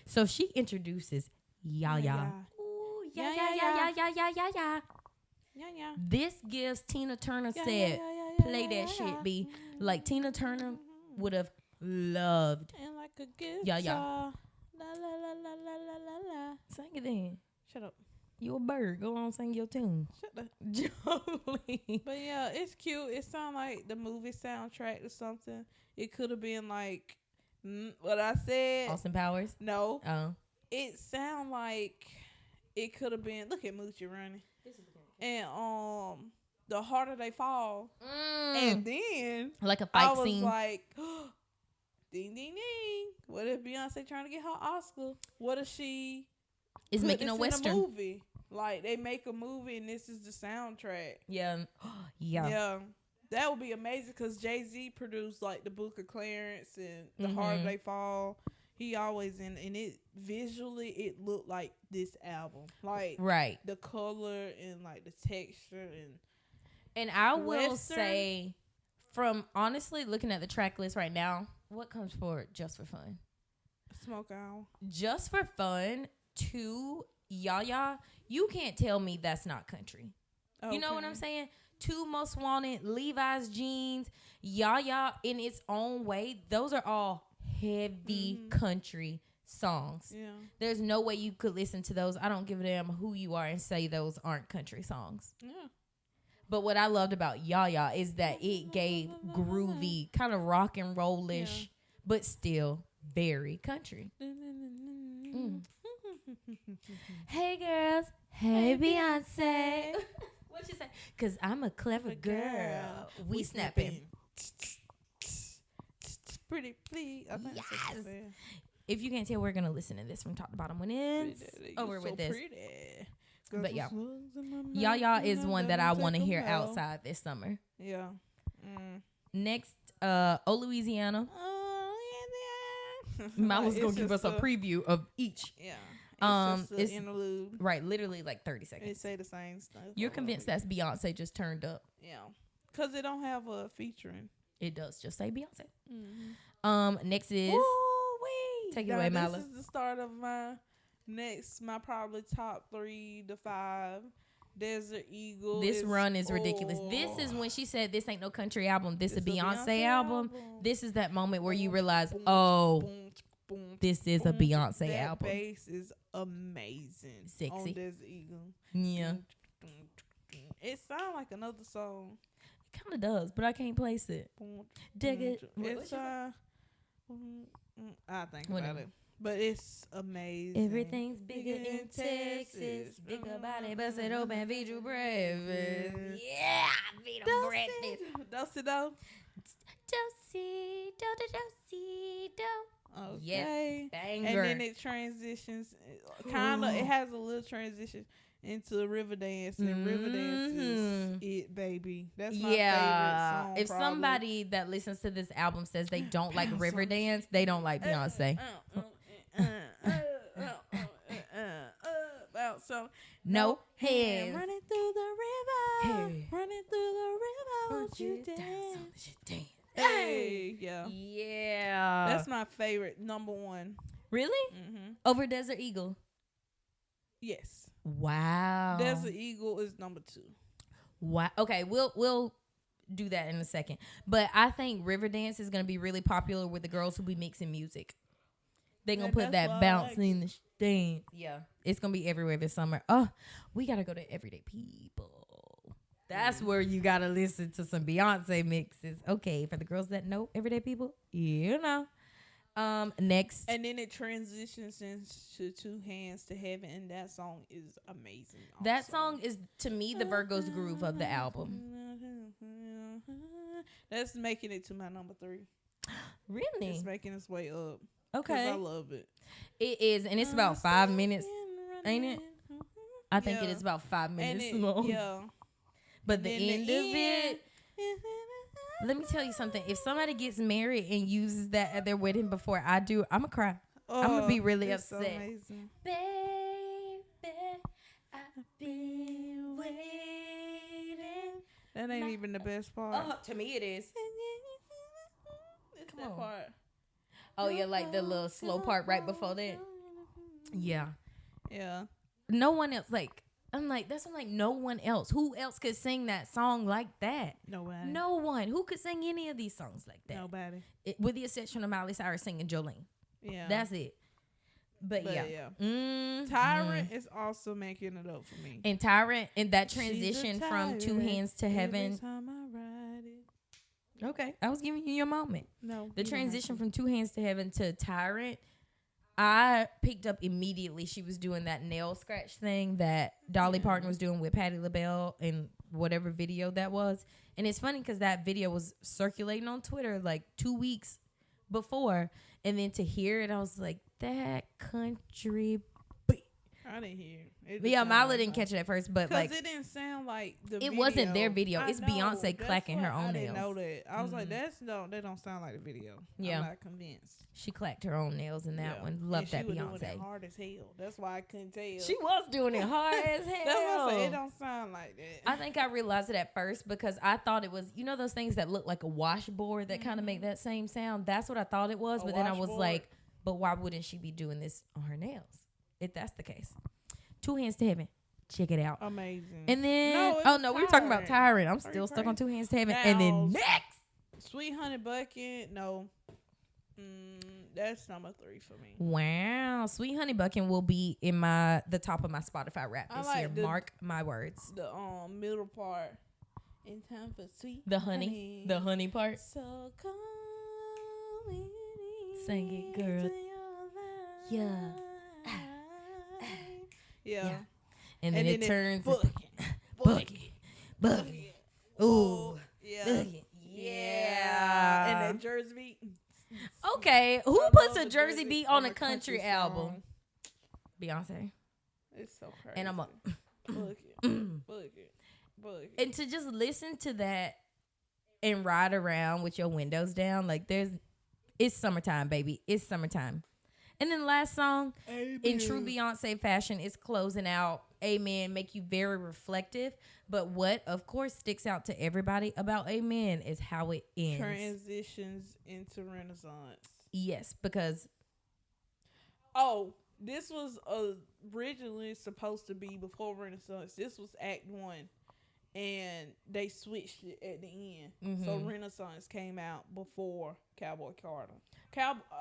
So she introduces Yaya. Ooh, yeah. This gives Tina Turner said, play that shit, B. Like Tina Turner would have loved. And like a gift. Yeah. La la la la la la la. Sing it then. Shut up. You a bird. Go on, sing your tune. Shut up. Jolie. But yeah, it's cute. It sounds like the movie soundtrack or something. It could have been like what I said. Austin Powers? No. Oh. It sound like it could have been. Look at Moochie running. And The Harder They Fall. And then like a fight I was scene. like, ding ding ding. What if Beyonce trying to get her Oscar? What if she is making a Western movie? Like they make a movie and this is the soundtrack. Yeah. Yeah. That would be amazing because Jay-Z produced like the Book of Clarence and The Harder They Fall. He always and it visually it looked like this album. Like the color and like the texture and I will say from honestly looking at the track list right now, what comes forward just for fun? Smoke Owl. Just for fun to Yaya, you can't tell me that's not country. Okay. You know what I'm saying? Two Most Wanted, Levi's Jeans, Yaya in its own way. Those are all heavy country songs. Yeah. There's no way you could listen to those. I don't give a damn who you are and say those aren't country songs. Yeah. But what I loved about Yaya is that it gave groovy, kind of rock and roll-ish, but still very country. Hey, girls. Hey, Beyonce. What you say? Because I'm a clever girl. We snapping. Pretty please. Yes. If you can't tell, we're going to listen to this from top to bottom when it's over with this. Pretty. But yeah, Yaya is one that I want to hear outside this summer. Yeah. Next, Louisiana. Milo's gonna give us a preview of each. Yeah. It's interlude. Right, literally like 30 seconds. It say the same stuff. You're convinced that's Beyonce just turned up? Yeah. Because it don't have a featuring. It does just say Beyonce. Next is Take it away, Mila. This is the start of my probably top 3 to 5. Desert Eagle. This run is ridiculous. This is when she said, "This ain't no country album. This is a Beyonce album." This is that moment where you realize, this is a Beyonce album. That bass is amazing. Sexy. On Desert Eagle. Yeah. It sounds like another song. It kind of does, but I can't place it. Dig it. It's I think about it. But it's amazing. Everything's bigger in Texas. Bigger body, bust it open, feed you breakfast. Yeah, feed them breakfast. Do-si-do. Do-si-do. Okay. Yes, banger. And then it transitions. It has a little transition into Riverdance. And Riverdance is it, baby. That's my favorite song. If somebody that listens to this album says they don't like Riverdance, they don't like Beyonce. So no hands. Running through the river. Hey. Running through the river. Won't you dance? Hey, yeah. Yeah. That's my favorite, number 1. Really? Mm-hmm. Over Desert Eagle? Yes. Wow. Desert Eagle is number 2. Wow. Okay, we'll do that in a second. But I think Riverdance is going to be really popular with the girls who be mixing music. They're going to put that bounce in the dance. Yeah. It's going to be everywhere this summer. Oh, we got to go to Everyday People. That's where you got to listen to some Beyonce mixes. Okay, for the girls that know Everyday People, you know. Next. And then it transitions into Two Hands to Heaven, and that song is amazing. Also. That song is, to me, the Virgo's groove of the album. That's making it to my number 3. Really? It's making its way up. Okay. I love it. It is, and it's about 5 minutes, ain't it? I think it is about 5 minutes long. Yeah. But the end of it, let me tell you something. If somebody gets married and uses that at their wedding before I do, I'm going to cry. I'm going to be really upset. So amazing. Baby, I've been waiting. That ain't even the best part. To me it is. It's that part. Oh, yeah, like the little slow part right before that. Yeah. Yeah. No one else, I'm like, no one else. Who else could sing that song like that? Nobody. No one. Who could sing any of these songs like that? Nobody. With the exception of Miley Cyrus singing Jolene. Yeah. That's it. But yeah. Mm-hmm. Tyrant is also making it up for me. And Tyrant, and that transition from Two Hands to Heaven. Every time I ride it. Okay. I was giving you your moment. No. The transition from Two Hands to Heaven to Tyrant, I picked up immediately. She was doing that nail scratch thing that Dolly Parton was doing with Patti LaBelle in whatever video that was. And it's funny because that video was circulating on Twitter like 2 weeks before. And then to hear it, I was like, that country beat. I didn't hear it. Yeah, Mila didn't catch it at first, but like, it didn't sound like the video. It wasn't their video. It's Beyonce clacking her own nails. I didn't know that. I was like, they don't sound like the video. Yeah. I'm not convinced. She clacked her own nails in that one. Love that Beyonce. She was doing it hard as hell. That's why I couldn't tell. She was doing it hard as hell. That's why I say it don't sound like that. I think I realized it at first because I thought it was, those things that look like a washboard that kind of make that same sound. That's what I thought it was. But then I was like, but why wouldn't she be doing this on her nails? If that's the case. Two Hands to Heaven. Check it out. Amazing. And then, we were talking about Tyrant. I'm still stuck on Two Hands to Heaven. Now, and then next. Sweet Honey Bucket. No. That's number 3 for me. Wow. Sweet Honey Bucket will be in the top of my Spotify rap this year. Mark my words. The middle part. In time for sweet The honey part. So come sing it, girl. Yeah. Yeah. And then it turns Bucket. Ooh. Yeah. Bucket. Yeah. And that Jersey beat. Okay. Who puts a Jersey beat on a country album? Beyonce. It's so crazy. And I'm up. Bucket. And to just listen to that and ride around with your windows down, it's summertime, baby. It's summertime. And then the last song, Amen. In true Beyonce fashion, is closing out. Amen. Make you very reflective. But what, of course, sticks out to everybody about Amen is how it ends. Transitions into Renaissance. Yes, because Oh, this was originally supposed to be before Renaissance. This was Act 1. And they switched it at the end. Mm-hmm. So Renaissance came out before Cowboy Carter.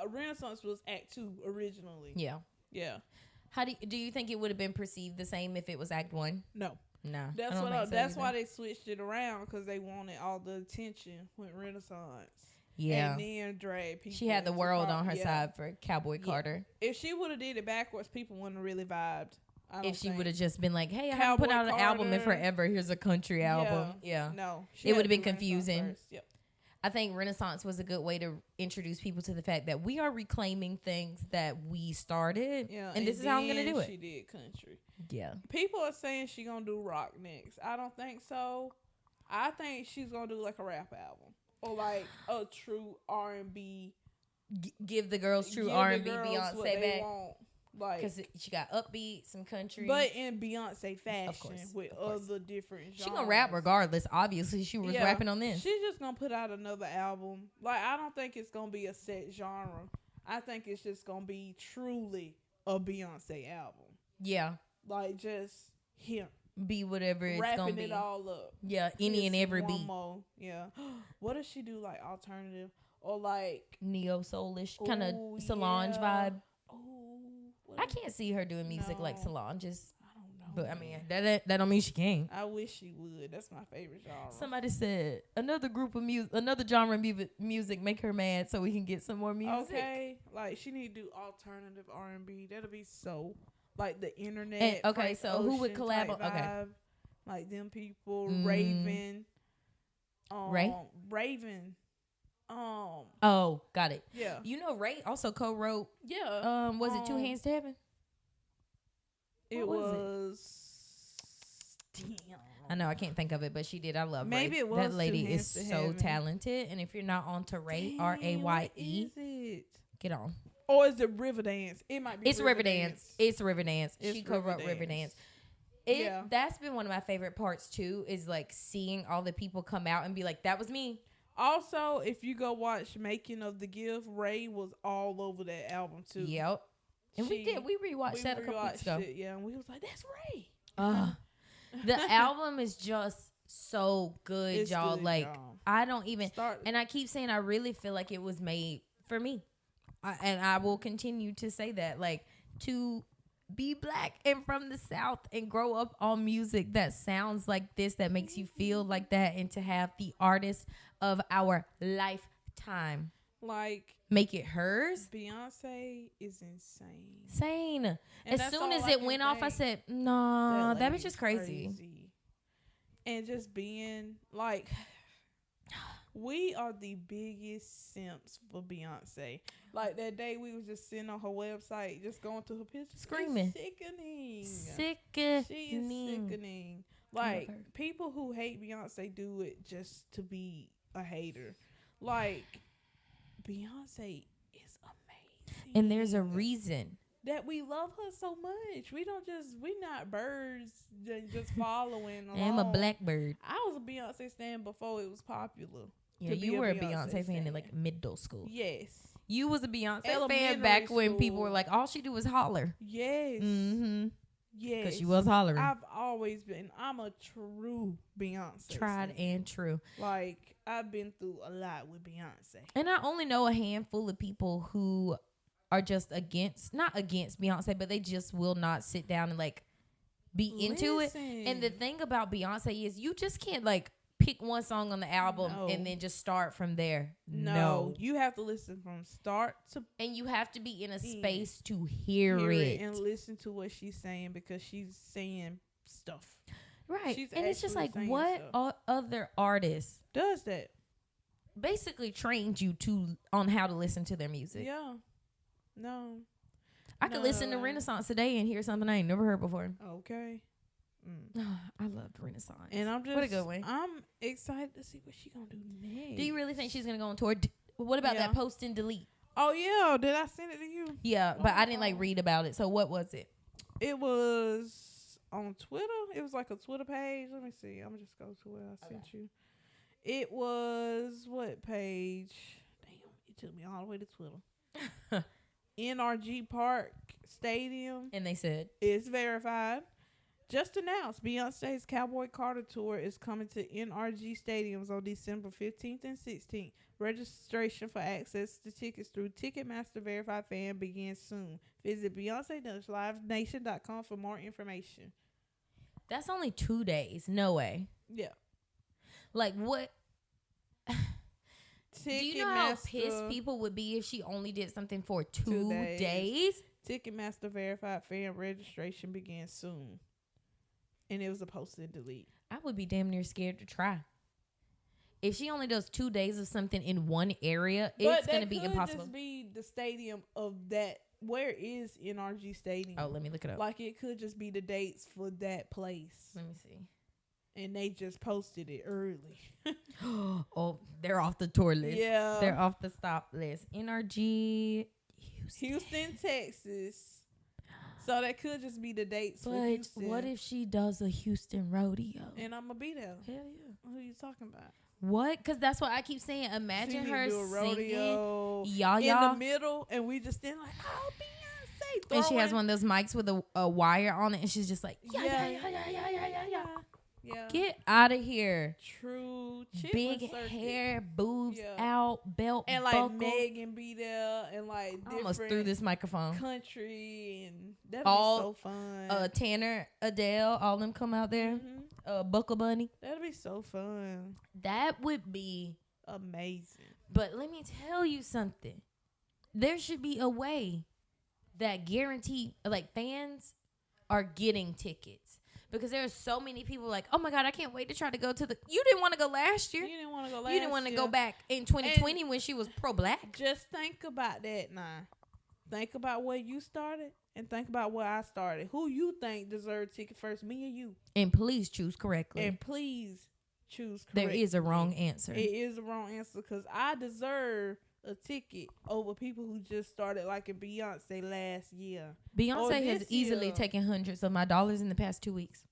Renaissance was Act 2 originally. Yeah. Yeah. How do you think it would have been perceived the same if it was Act 1? No. No. That's why they switched it around, because they wanted all the attention with Renaissance. Yeah. And then drag people. She had the world on her side for Cowboy Carter. If she would have did it backwards, people wouldn't have really vibed. If she would have just been like, hey, I haven't put out an album in forever. Here's a country album. Yeah. No. It would have been confusing. Yep. I think Renaissance was a good way to introduce people to the fact that we are reclaiming things that we started. Yeah. And this is how I'm going to do it. She did country. Yeah. People are saying she's going to do rock next. I don't think so. I think she's going to do like a rap album. Or like a true R&B. Give the girls true R&B Beyonce back. Like, because she got upbeat, some country, but in Beyonce fashion, with other different genres. She gonna rap regardless. Obviously, she was rapping on this. She's just gonna put out another album. Like, I don't think it's gonna be a set genre. I think it's just gonna be truly a Beyonce album. Yeah, like just him be whatever it's rapping gonna be. It all up. Yeah, any and every beat. More. Yeah. What does she do? Like alternative or like neo soulish kind of Solange vibe. I can't see her doing music like Solange. I don't know. But I mean, that don't mean she can't. I wish she would. That's my favorite genre. Somebody said another group of music, another genre of music make her mad so we can get some more music. Okay, like she need to do alternative R&B. That'll be so like the internet. And, okay, so who would collab? Okay, like them people. Raven. Raven. Oh, got it. Yeah. You know, Ray also co-wrote. Yeah. Was it Two Hands to Heaven? It was. Damn. I know I can't think of it, but she did. I love Maybe Ray. It was that lady Two Hands is to so Heaven. Talented, and if you're not on to Ray, Raye, What is it? Get on. Or is it Riverdance? It might be. It's Riverdance. It's Riverdance. She co-wrote Riverdance. Yeah. That's been one of my favorite parts too. Is like seeing all the people come out and be like, "That was me." Also, if you go watch Making of the Gift, Ray was all over that album too. Yep. And we rewatched that a couple weeks ago. Yeah, and we was like, "That's Ray." The album is just so good, it's y'all. Good, like y'all. I don't even, and I keep saying I really feel like it was made for me, and I will continue to say that. Like to be black and from the South and grow up on music that sounds like this, that makes you feel like that, and to have the artist of our lifetime like make it hers. Beyonce is insane. Insane. As soon as it went off, I said, "Nah, that bitch is crazy." And just being like, we are the biggest simps for Beyonce. Like that day we was just sitting on her website, just going to her pictures, screaming. It's sickening. She is sickening. Like people who hate Beyonce do it just to be a hater. Like Beyonce is amazing, and there's a reason that we love her so much. We not birds just following along. I'm a blackbird. I was a Beyonce stan before it was popular. Yeah, you were a Beyonce fan in like middle school. Yes. You was a Beyonce fan back when people were like, all she do is holler. Yes. Mm-hmm. Yes. Because she was hollering. I've always been. I'm a true Beyonce Tried fan. And true. Like, I've been through a lot with Beyonce. And I only know a handful of people who are just not against Beyonce, but they just will not sit down and like be into it. And the thing about Beyonce is you just can't like pick one song on the album and then just start from there. No. You have to listen from start to and you have to be in a space to hear it and listen to what she's saying, because she's saying stuff. Right. And it's just like, what other artist does that? Basically trained you on how to listen to their music. Yeah. No. I could listen to Renaissance today and hear something I ain't never heard before. Okay. I loved Renaissance. And I'm what a good way. I'm excited to see what she's going to do next. Do you really think she's going to go on tour? What about that post and delete? Oh, yeah. Did I send it to you? Yeah, but I didn't like read about it. So what was it? It was on Twitter. It was like a Twitter page. Let me see. I'm going to just go to where I sent you. It was what page? Damn, you took me all the way to Twitter. NRG Park Stadium. And they said it's verified. Just announced Beyonce's Cowboy Carter Tour is coming to NRG Stadiums on December 15th and 16th. Registration for access to tickets through Ticketmaster Verified Fan begins soon. Visit Beyonce-livenation.com for more information. That's only 2 days. No way. Yeah. Like, what? Do you know how pissed people would be if she only did something for 2 days? Ticketmaster Verified Fan registration begins soon. And it was a post and delete. I would be damn near scared to try. If she only does 2 days of something in one area, it's going to be impossible. But that could just be the stadium of that. Where is NRG Stadium? Oh, let me look it up. Like, it could just be the dates for that place. Let me see. And they just posted it early. Oh, they're off the tour list. Yeah. They're off the stop list. NRG Houston, Texas. So that could just be the dates for Houston. But what if she does a Houston rodeo? And I'm going to be there. Hell yeah. Who are you talking about? What? Because that's what I keep saying. Imagine her do a rodeo singing y'all in the middle, and we just stand like, oh, Beyonce. And she has one of those mics with a wire on it, and she's just like, yeah. Get out of here. True. Big hair, boobs out, belt and like buckle. Megan be there, and like different I almost threw this microphone. Country, and that'd be so fun. Tanner, Adele, all them come out there. Buckle Bunny. That'd be so fun. That would be amazing. But let me tell you something. There should be a way that guaranteed, like, fans are getting tickets. Because there are so many people like, oh my God, I can't wait to try to go to the. You didn't want to go last year. You didn't want to go last year. You didn't want to go back in 2020 when she was pro-black. Just think about that now. Think about where you started and think about where I started. Who you think deserved ticket first, me or you? And please choose correctly. And please choose correctly. There is a wrong answer. It is a wrong answer because I deserve a ticket over people who just started like in Beyonce last year. Beyonce has easily taken hundreds of my dollars in the past 2 weeks.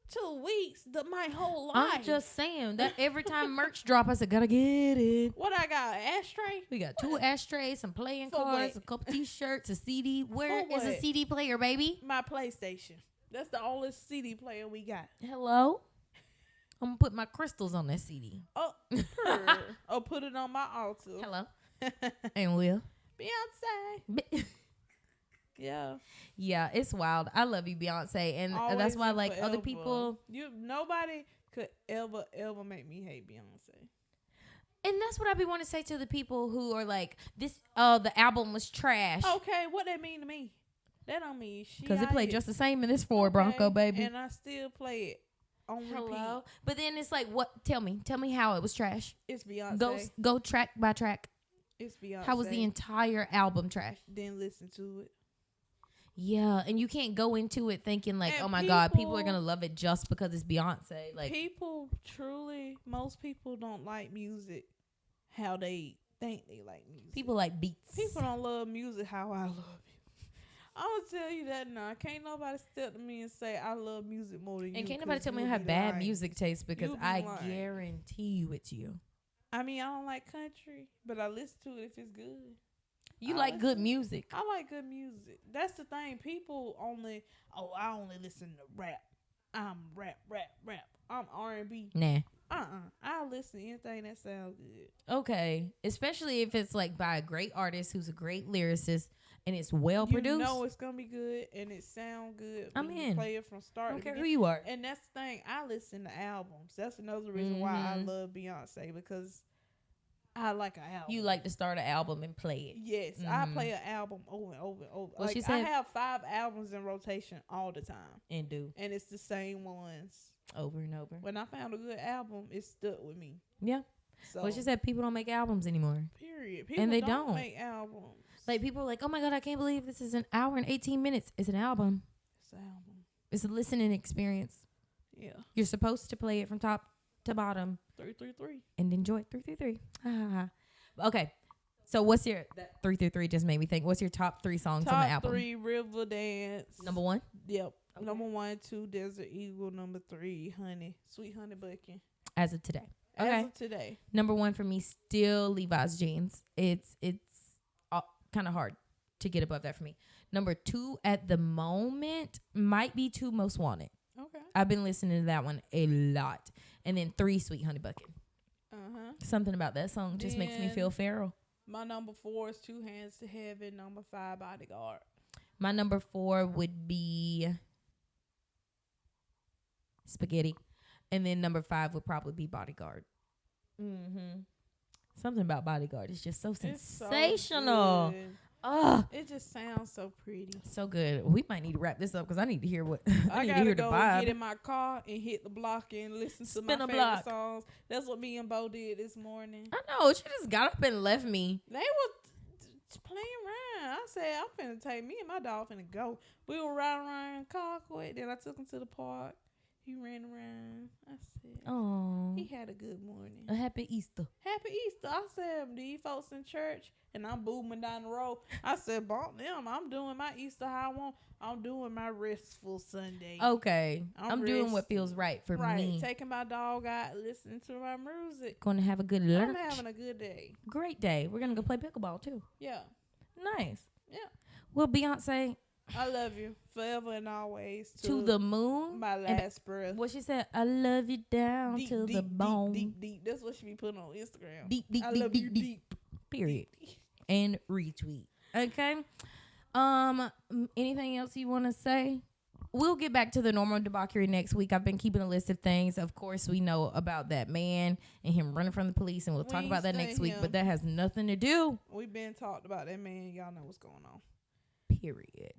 2 weeks, my whole life. I'm just saying that every time merch drop, I said, gotta get it. What I got, an ashtray? We got 2 ashtrays, some playing cards, a couple t-shirts, a CD. Where is a CD player, baby? My PlayStation. That's the only CD player we got. Hello? I'm gonna put my crystals on that CD. Oh, or put it on my altar. Hello? And Will? Beyonce. Yeah, it's wild. I love you, Beyonce, and that's why, like, forever. Other people, nobody could ever make me hate Beyonce. And that's what I be want to say to the people who are like, this. The album was trash. Okay, what that mean to me? That don't mean shit. Because it played just the same in this Ford Bronco, baby, and I still play it on repeat. But then it's like, what? Tell me how it was trash. It's Beyonce. Go track by track. It's Beyonce. How was the entire album trash? Didn't listen to it. Yeah, and you can't go into it thinking like, oh my God, people are gonna love it just because it's Beyonce. Like, most people don't like music how they think they like music. People like beats. People don't love music how I love it. I'm gonna tell you that now. Can't nobody step to me and say I love music more than you. And can't nobody tell me I have bad music taste because I guarantee you it's you. I mean, I don't like country, but I listen to it if it's good. You like good music. I like good music. That's the thing. People I only listen to rap. I'm rap. I'm R&B. Nah. I listen to anything that sounds good. Okay. Especially if it's like by a great artist who's a great lyricist and it's well produced. You know it's going to be good and it sound good. I'm in. Play it from start to I don't care beginning. who you are. And that's the thing. I listen to albums. That's another reason why I love Beyonce, because I like an album. You like to start an album and play it. Yes. I play an album over and over and over. Well, like, I have 5 albums in rotation all the time. And it's the same ones. Over and over. When I found a good album, it stuck with me. Yeah. So, well, she said people don't make albums anymore. Period. People and they don't make albums. Like, people are like, oh my God, I can't believe this is an hour and 18 minutes. It's an album. It's an album. It's a listening experience. Yeah. You're supposed to play it from top to bottom. 333. And enjoy it. 333. Okay. So what's your... That 333 just made me think. What's your top 3 songs on the album? Top 3, River Dance. Number 1? Yep. Okay. Number 1, 2, Desert Eagle. Number 3, Honey. Sweet Honey Bucking. As of today. Okay. As of today. Number 1 for me, still Levi's Jeans. It's kind of hard. to get above that for me. Number 2 at the moment might be 2 Most Wanted. Okay. I've been listening to that one a lot. And then 3 Sweet Honey Bucket. Something about that song just makes me feel feral. My number 4 is Two Hands to Heaven. Number 5, Bodyguard. My number 4 would be Spaghetti. And then number 5 would probably be Bodyguard. Something about Bodyguard is just so sensational. It just sounds so pretty. So good. We might need to wrap this up because I need to hear what I need gotta to hear go the vibe. get in my car and hit the block and listen to my favorite songs. That's what me and Bo did this morning. I know. She just got up and left me. They was playing around. I said, I'm finna take me and my dog finna go. We were riding around Cowboy. Then I took him to the park. He ran around. I said, oh, he had a good morning. A happy Easter. Happy Easter. I said, these folks in church, and I'm booming down the road. I said, bump them. I'm doing my Easter how I want. I'm doing my restful Sunday. Okay. I'm doing what feels right for me. Taking my dog out, listening to my music. Going to have a good lunch. I'm having a good day. Great day. We're going to go play pickleball, too. Yeah. Nice. Yeah. Well, Beyonce, I love you forever and always. To the moon. My last breath. What she said, I love you down to the bone. Deep. That's what she be putting on Instagram. Deep. I love you deep. Period. And retweet. Okay. Anything else you want to say? We'll get back to the normal debauchery next week. I've been keeping a list of things. Of course, we know about that man and him running from the police, and we'll talk about that next week. But that has nothing to do. We've been talked about that man. Y'all know what's going on. Period.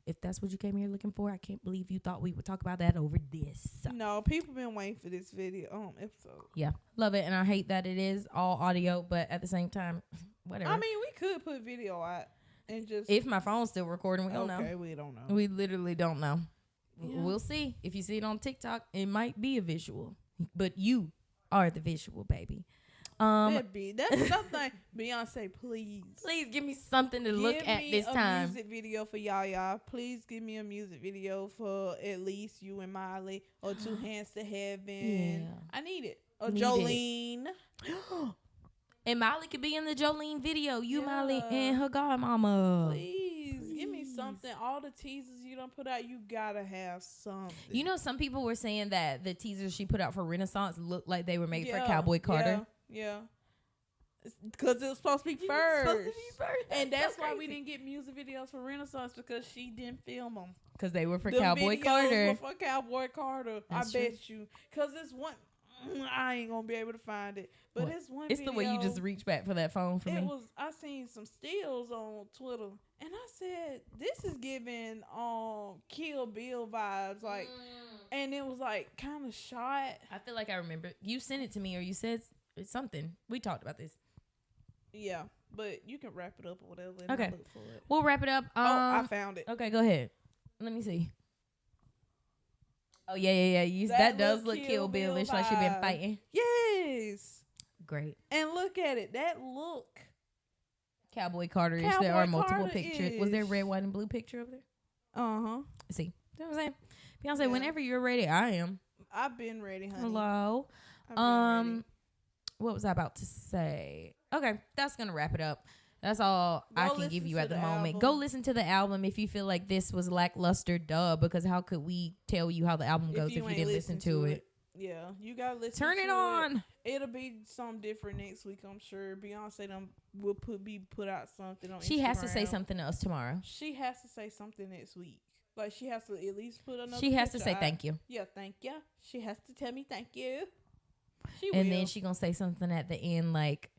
If that's what you came here looking for, I can't believe you thought we would talk about that over this. No, people been waiting for this video episode. Yeah, love it, and I hate that it is all audio, but at the same time, whatever. I mean, we could put video out and just if my phone's still recording, we don't know. Okay, we don't know. We literally don't know. Yeah. We'll see. If you see it on TikTok, it might be a visual, but you are the visual, baby. That's something. Beyonce, please give me something to look at this time. Music video for y'all. Please give me a music video for at least you and Miley, or Two Hands to Heaven. Yeah. I need it. Or Jolene. And Miley could be in the Jolene video. Miley and her godmama. Please give me something. All the teasers you don't put out, you gotta have something. You know, some people were saying that the teasers she put out for Renaissance looked like they were made for Cowboy Carter. Yeah. Because it was supposed to be first. And that's why we didn't get music videos for Renaissance, because she didn't film them. Because they were for Cowboy Carter. Were for Cowboy Carter. That's I bet you. Because it's one. I ain't gonna be able to find it, but it's one. It's video, the way you just reach back for that phone for me. I seen some stills on Twitter, and I said, "This is giving Kill Bill vibes." Like, and it was like kind of shot. I feel like I remember you sent it to me, or you said something. We talked about this. Yeah, but you can wrap it up or whatever. And okay, I'll look for it. We'll wrap it up. I found it. Okay, go ahead. Let me see. Oh, yeah. That does look Kill Bill-ish, like she been fighting. Yes. Great. And look at it. That look. Cowboy Carter-ish. There are multiple pictures. Was there a red, white, and blue picture over there? Uh-huh. See. You know what I'm saying? Beyonce, whenever you're ready, I am. I've been ready, honey. Hello. Ready. What was I about to say? Okay, that's going to wrap it up. That's all I can give you at the moment. Go listen to the album if you feel like this was lackluster, because how could we tell you how the album goes if you didn't listen to it? Yeah, you gotta listen. Turn it on. It'll be something different next week, I'm sure. Beyonce will put out something on Instagram. She has to say something else tomorrow. She has to say something next week. Like, she has to at least put another. She has to say thank you. Yeah, thank you. She has to tell me thank you. And then she gonna say something at the end like,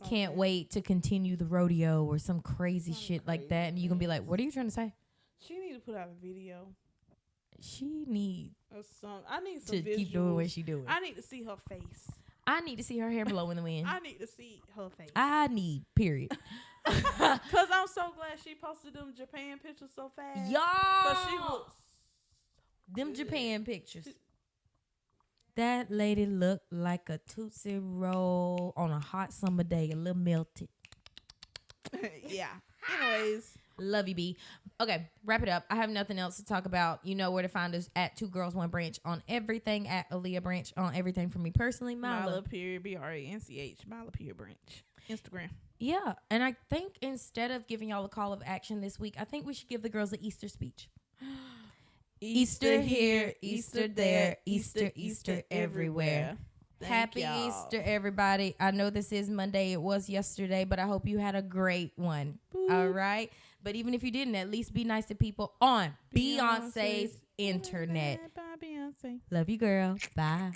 can't wait to continue the rodeo or some crazy shit like that, and you're gonna be like, what are you trying to say? She need to put out a video. She need I need some to visuals. keep doing what she doing. I need to see her face. I need to see her hair blow in the wind. I need to see her face. I need, period. Because I'm so glad she posted them Japan pictures so fast. Y'all, because she looks them good. Japan pictures. That lady looked like a Tootsie Roll on a hot summer day, a little melted. Yeah. Anyways. Love you, B. Okay, wrap it up. I have nothing else to talk about. You know where to find us at 2 Girls 1 Branch on everything, at Aaliyah Branch on everything for me personally. Mila period, BRANCH, Mila period Branch. Instagram. Yeah, and I think instead of giving y'all a call of action this week, I think we should give the girls an Easter speech. Easter here, Easter there, Easter, Easter everywhere. Happy y'all. Easter, everybody. I know this is Monday. It was yesterday, but I hope you had a great one. Boo. All right? But even if you didn't, at least be nice to people on Beyonce's internet. Bye, Beyonce. Love you, girl. Bye.